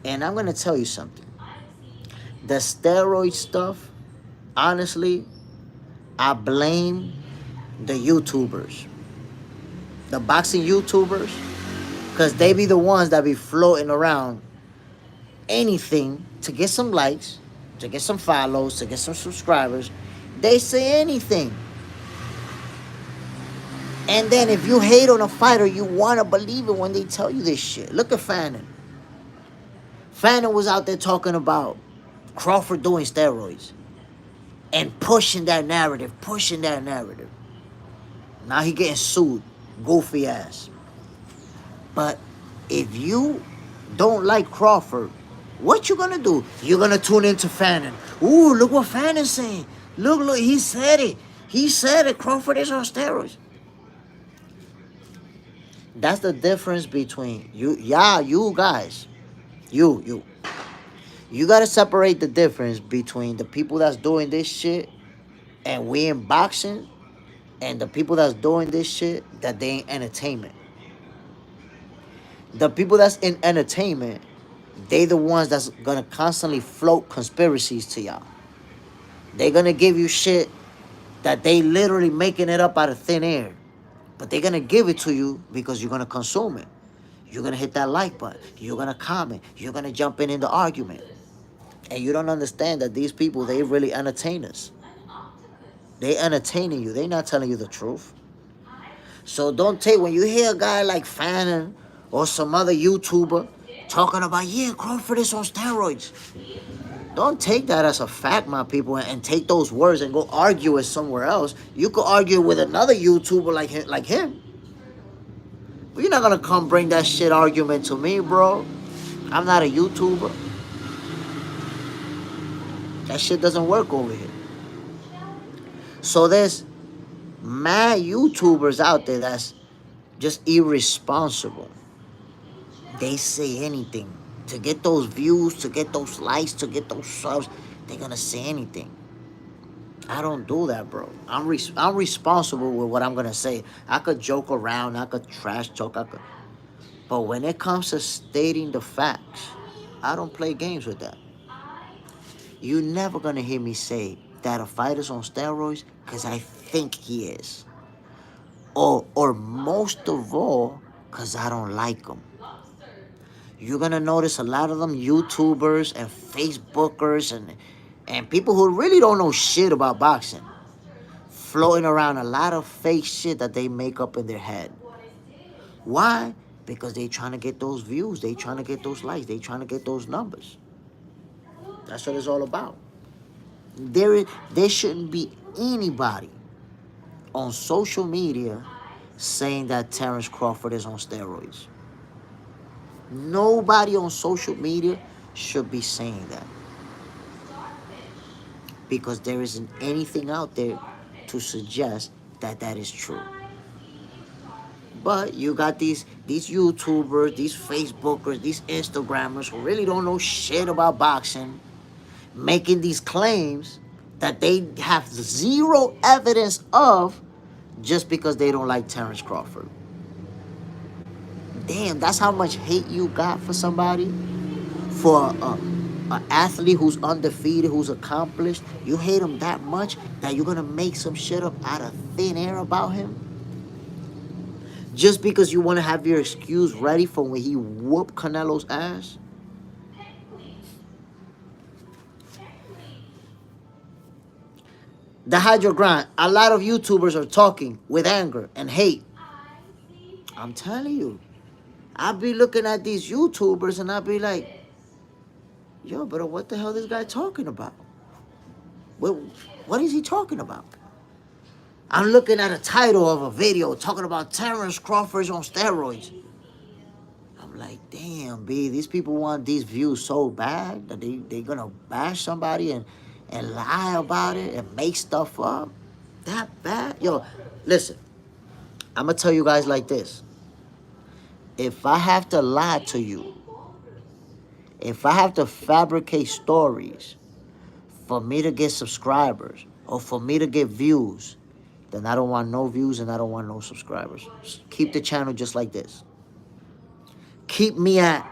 And I'm gonna tell you something. The steroid stuff, honestly, I blame the YouTubers, the boxing YouTubers, because they be the ones that be floating around anything to get some likes, to get some follows, to get some subscribers. They say anything. And then if you hate on a fighter, you want to believe it when they tell you this shit. Look at Fannin. Fannin was out there talking about Crawford doing steroids and pushing that narrative, pushing that narrative. Now he getting sued, goofy ass. But if you don't like Crawford, what you gonna do? You're gonna tune into Fannin. Ooh, look what Fannon's saying. Look, he said it. He said it. Crawford is on steroids. That's the difference between you, you guys. You gotta separate the difference between the people that's doing this shit and we in boxing and the people that's doing this shit that they ain't entertainment. The people that's in entertainment, they the ones that's gonna constantly float conspiracies to y'all. They gonna give you shit that they literally making it up out of thin air. But they're gonna give it to you because you're gonna consume it. You're gonna hit that like button. You're gonna comment. You're gonna jump in the argument. And you don't understand that these people, they really entertain us. They entertaining you. They not telling you the truth. So don't take, when you hear a guy like Fannin or some other YouTuber talking about, yeah, Crawford is on steroids. Don't take that as a fact, my people, and take those words and go argue it somewhere else. You could argue with another YouTuber like him. But you're not gonna come bring that shit argument to me, bro. I'm not a YouTuber. That shit doesn't work over here. So there's mad YouTubers out there that's just irresponsible. They say anything to get those views, to get those likes, to get those subs. They're gonna say anything. I don't do that, bro. I'm responsible with what I'm gonna say. I could joke around, I could trash talk, but when it comes to stating the facts, I don't play games with that. You're never gonna hear me say that a fighter's on steroids because I think he is. Or most of all, because I don't like him. You're gonna notice a lot of them YouTubers and Facebookers and people who really don't know shit about boxing floating around a lot of fake shit that they make up in their head. Why? Because they trying to get those views, they trying to get those likes, they trying to get those numbers. That's what it's all about. There shouldn't be anybody on social media saying that Terence Crawford is on steroids. Nobody on social media should be saying that. Because there isn't anything out there to suggest that that is true. But you got these YouTubers, these Facebookers, these Instagrammers who really don't know shit about boxing, making these claims that they have zero evidence of just because they don't like Terence Crawford. Damn, that's how much hate you got for somebody? For an athlete who's undefeated, who's accomplished? You hate him that much that you're gonna make some shit up out of thin air about him? Just because you want to have your excuse ready for when he whooped Canelo's ass? The hydro grind. A lot of YouTubers are talking with anger and hate. I'm telling you. I'll be looking at these YouTubers and I'll be like, yo, but what the hell is this guy talking about? What is he talking about? I'm looking at a title of a video talking about Terence Crawford on steroids. I'm like, damn, B, these people want these views so bad that they gonna bash somebody and lie about it and make stuff up? That bad? Yo, listen, I'm gonna tell you guys like this. If I have to lie to you, if I have to fabricate stories for me to get subscribers, or for me to get views, then I don't want no views and I don't want no subscribers. Keep the channel just like this. Keep me at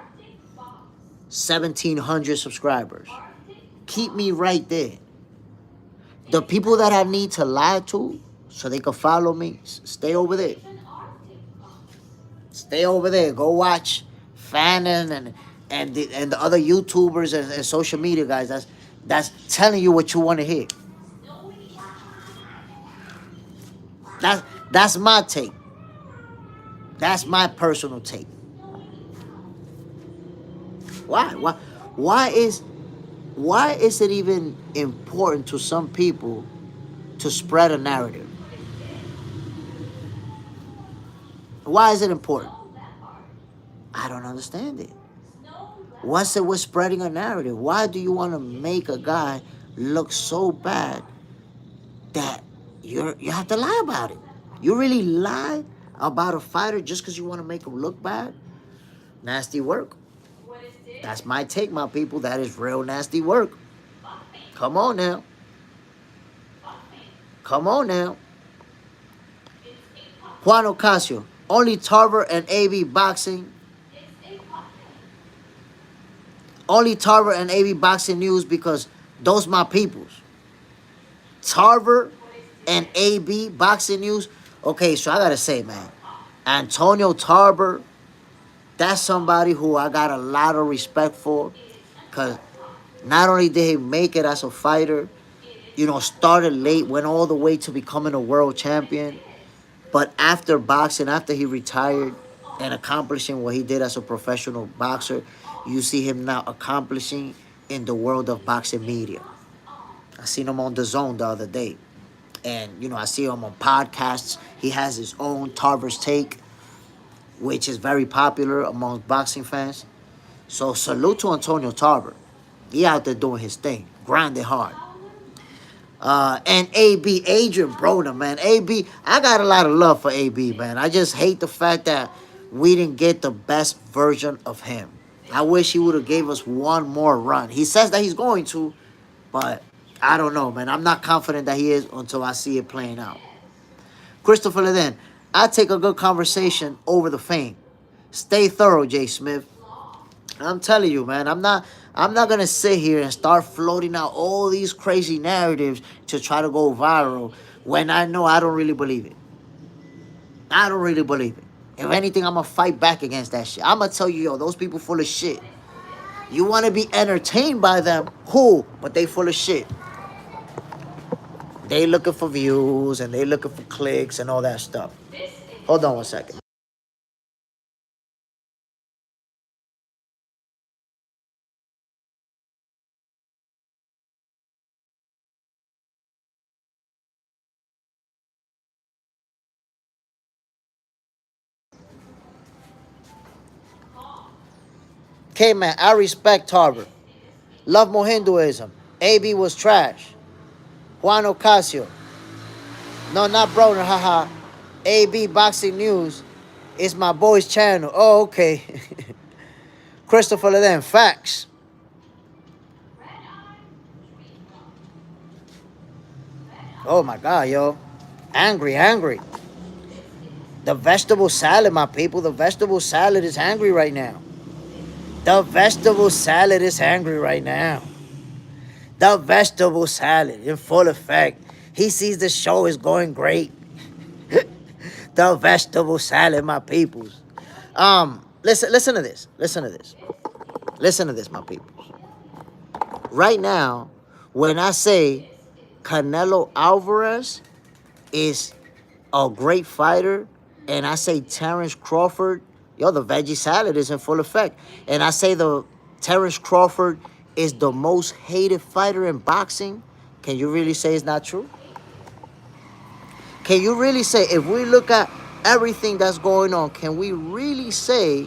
1,700 subscribers. Keep me right there. The people that I need to lie to so they can follow me, stay over there. Stay over there. Go watch Fannin and the other YouTubers and social media guys that's telling you what you want to hear. That's my take. That's my personal take. Why? Why is it even important to some people to spread a narrative? Why is it important? I don't understand it. What's it with spreading a narrative? Why do you want to make a guy look so bad that you have to lie about it? You really lie about a fighter just because you want to make him look bad? Nasty work. That's my take, my people. That is real nasty work. Come on now. Come on now. Juan Ocasio. Only Tarver and AB boxing. Only Tarver and AB boxing news because those my peoples. Tarver and AB boxing news. Okay, so I gotta say, man, Antonio Tarver, that's somebody who I got a lot of respect for, because not only did he make it as a fighter, started late, went all the way to becoming a world champion, but after boxing, after he retired and accomplishing what he did as a professional boxer, you see him now accomplishing in the world of boxing media. I seen him on The Zone the other day. And, I see him on podcasts. He has his own Tarver's Take, which is very popular among boxing fans. So salute to Antonio Tarver. He out there doing his thing, grinding hard. And AB, Adrian Broner, man. AB, I got a lot of love for AB, man. I just hate the fact that we didn't get the best version of him. I wish he would have gave us one more run. He says that he's going to, but I don't know, man. I'm not confident that he is until I see it playing out. Christopher Leden, I take a good conversation over the fame. Stay thorough, Jay Smith. I'm telling you, man. I'm not gonna sit here and start floating out all these crazy narratives to try to go viral when I know I don't really believe it. I don't really believe it. If anything, I'm gonna fight back against that shit. I'm gonna tell you, yo, those people full of shit. You want to be entertained by them, cool, but they full of shit. They looking for views and they looking for clicks and all that stuff. Hold on one second. Okay, man, I respect Tarver. Love more Hinduism. AB was trash. Juan Ocasio. No, not Broner, haha. AB Boxing News is my boy's channel. Oh, okay. Christopher Leden, facts. Oh my God, yo. Angry. The vegetable salad, my people. The vegetable salad is angry right now. The vegetable salad is angry right now. The vegetable salad in full effect. He sees the show is going great. The vegetable salad, my peoples. Listen to this. Listen to this, my peoples. Right now, when I say Canelo Alvarez is a great fighter, and I say Terence Crawford, yo, the veggie salad is in full effect. And I say the Terence Crawford is the most hated fighter in boxing. Can you really say it's not true? Can you really say, if we look at everything that's going on, can we really say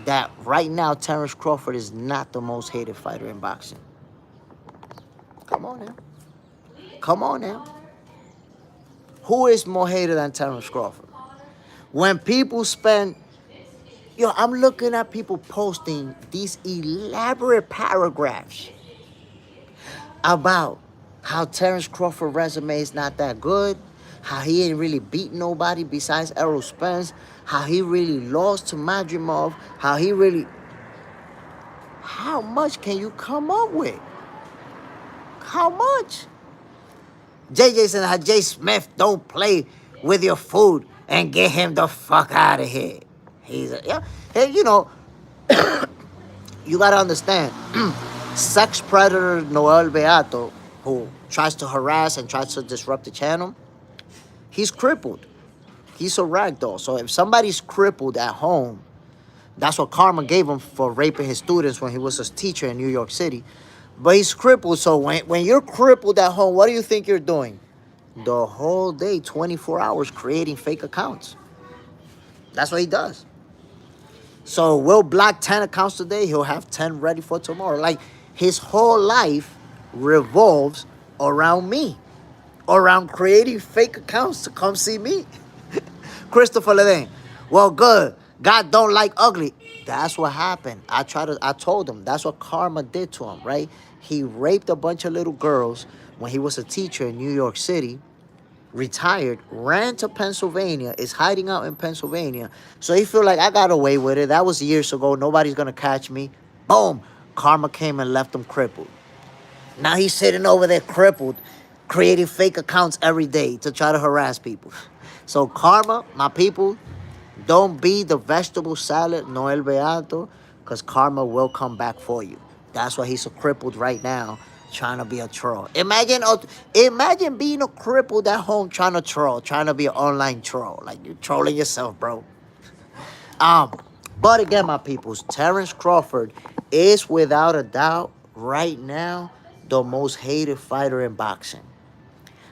that right now Terence Crawford is not the most hated fighter in boxing? Come on now. Come on now. Who is more hated than Terence Crawford? When people spend... Yo, I'm looking at people posting these elaborate paragraphs about how Terence Crawford resume is not that good, how he ain't really beat nobody besides Errol Spence, how he really lost to Madrimov, how he really... How much can you come up with? How much? JJ said, how Jay Smith don't play with your food and get him the fuck out of here. He's a, yeah. Hey, you know, you gotta understand, sex predator Noel Beato, who tries to harass and tries to disrupt the channel, he's crippled. He's a ragdoll. So if somebody's crippled at home, that's what karma gave him for raping his students when he was a teacher in New York City. But he's crippled. So when you're crippled at home, what do you think you're doing? The whole day, 24 hours, creating fake accounts. That's what he does. So we'll block 10 accounts today. He'll have 10 ready for tomorrow. Like, his whole life revolves around me, around creating fake accounts to come see me. Christopher Levine, well, good. God don't like ugly. That's what happened. I told him that's what karma did to him, right? He raped a bunch of little girls when he was a teacher in New York City, retired, ran to Pennsylvania, is hiding out in Pennsylvania. So he feel like, I got away with it. That was years ago. Nobody's going to catch me. Boom. Karma came and left him crippled. Now he's sitting over there crippled, creating fake accounts every day to try to harass people. So karma, my people, don't be the vegetable salad Noel Beato, because karma will come back for you. That's why he's so crippled right now, trying to be a troll. Imagine being a crippled at home trying to troll, trying to be an online troll. Like, you're trolling yourself, bro. But again, my peoples, Terence Crawford is without a doubt right now the most hated fighter in boxing.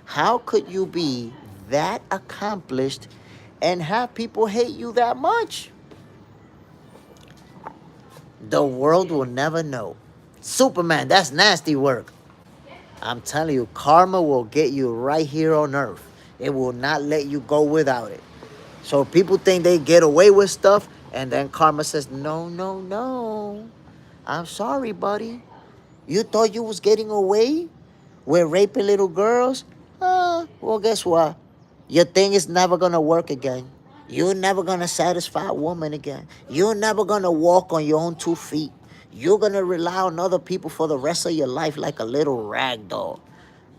How could you be that accomplished and have people hate you that much? The world will never know. Superman, that's nasty work. I'm telling you, karma will get you right here on earth. It will not let you go without it. So people think they get away with stuff, and then karma says, no, no, no. I'm sorry, buddy. You thought you was getting away with raping little girls? Well, guess what? Your thing is never going to work again. You're never going to satisfy a woman again. You're never going to walk on your own 2 feet. You're going to rely on other people for the rest of your life like a little rag doll.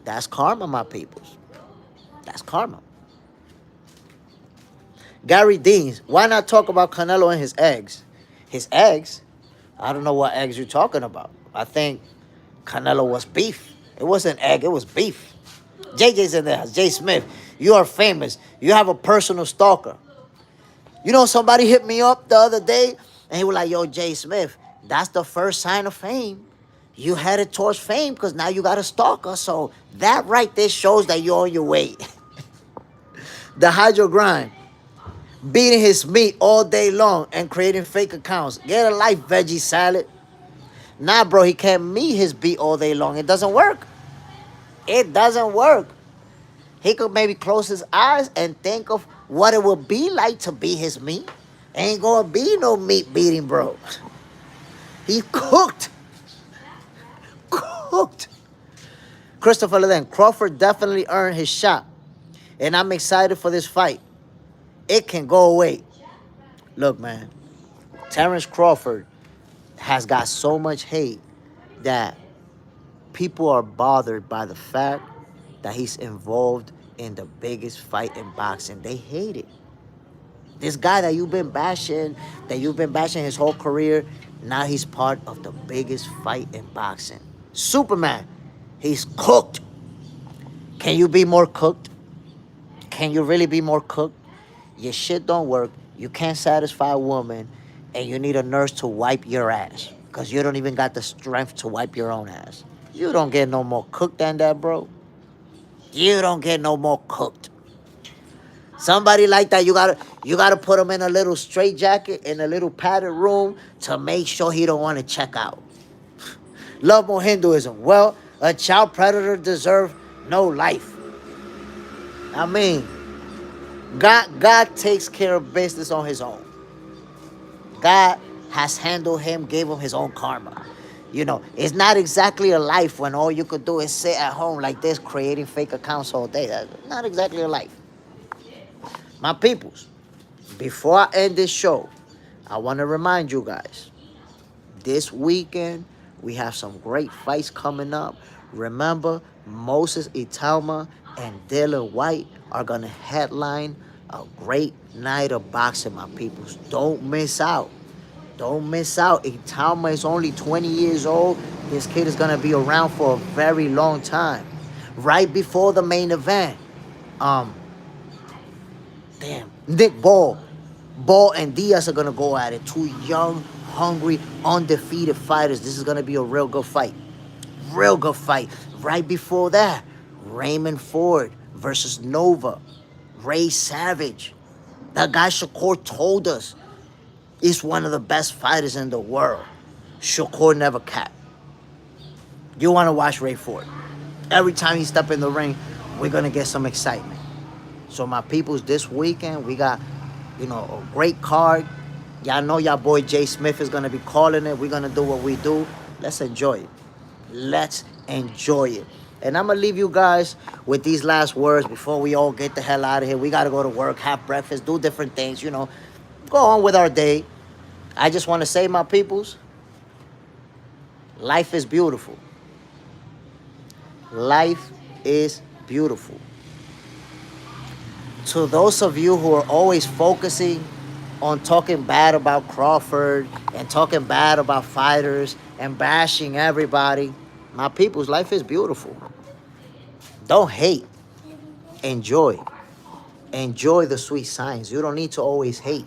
That's karma, my peoples. That's karma. Gary Deans, why not talk about Canelo and his eggs? His eggs? I don't know what eggs you're talking about. I think Canelo was beef. It wasn't egg, it was beef. JJ's in there. Jay Smith, you are famous. You have a personal stalker. You know, somebody hit me up the other day, and he was like, yo, Jay Smith, that's the first sign of fame. You headed towards fame because now you got a stalker. So that right there shows that you're on your way. The hydro grind, beating his meat all day long and creating fake accounts. Get a life, veggie salad. Nah, bro, he can't meet his beat all day long. It doesn't work. It doesn't work. He could maybe close his eyes and think of what it would be like to be his meat. Ain't gonna be no meat beating, bro. He cooked. Cooked. Christopher Levine, Crawford definitely earned his shot. And I'm excited for this fight. It can go away. Look, man. Terence Crawford has got so much hate that people are bothered by the fact that he's involved in the biggest fight in boxing. They hate it. This guy that you've been bashing his whole career, now he's part of the biggest fight in boxing. Superman, he's cooked. Can you be more cooked? Can you really be more cooked? Your shit don't work. You can't satisfy a woman, and you need a nurse to wipe your ass because you don't even got the strength to wipe your own ass. You don't get no more cooked than that, bro. You don't get no more cooked. Somebody like that, you gotta put him in a little straitjacket in a little padded room to make sure he don't want to check out. Love more Hinduism. Well, a child predator deserves no life. I mean, God takes care of business on his own. God has handled him, gave him his own karma. You know, it's not exactly a life when all you could do is sit at home like this, creating fake accounts all day. That's not exactly a life. My peoples, before I end this show, I want to remind you guys, this weekend, we have some great fights coming up. Remember, Moses Italma and Dylan White are going to headline a great night of boxing, my peoples. Don't miss out. Don't miss out. Italma is only 20 years old. This kid is going to be around for a very long time. Right before the main event, um, Nick Ball and Diaz are going to go at it. Two young, hungry, undefeated fighters. This is going to be a real good fight. Real good fight. Right before that, Raymond Ford versus Nova. Ray Savage. That guy Shakur told us is one of the best fighters in the world. Shakur never capped. You want to watch Ray Ford. Every time he step in the ring, we're going to get some excitement. So my peoples, this weekend, we got, a great card. Y'all know y'all boy Jay Smith is going to be calling it. We're going to do what we do. Let's enjoy it. Let's enjoy it. And I'm going to leave you guys with these last words before we all get the hell out of here. We got to go to work, have breakfast, do different things, go on with our day. I just want to say, my peoples, life is beautiful. Life is beautiful. To those of you who are always focusing on talking bad about Crawford and talking bad about fighters and bashing everybody, my people's life is beautiful. Don't hate. Enjoy. Enjoy the sweet signs. You don't need to always hate.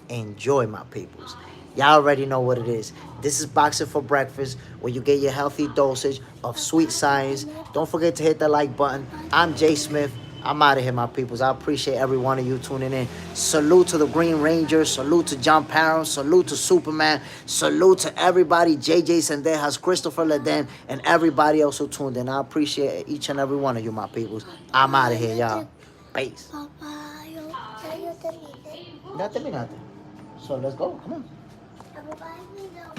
Enjoy, my peoples. Y'all already know what it is. This is Boxing for Breakfast, where you get your healthy dosage of sweet science. Don't forget to hit the like button. I'm Jay Smith. I'm out of here, my peoples. I appreciate every one of you tuning in. Salute to the Green Ranger. Salute to John Parham. Salute to Superman. Salute to everybody. JJ Sendejas, Christopher Leden, and everybody else who tuned in. I appreciate each and every one of you, my peoples. I'm out of here, y'all. Peace. Papá, yo terminé. Ya terminaste. So let's go. Come on. Papá, mira,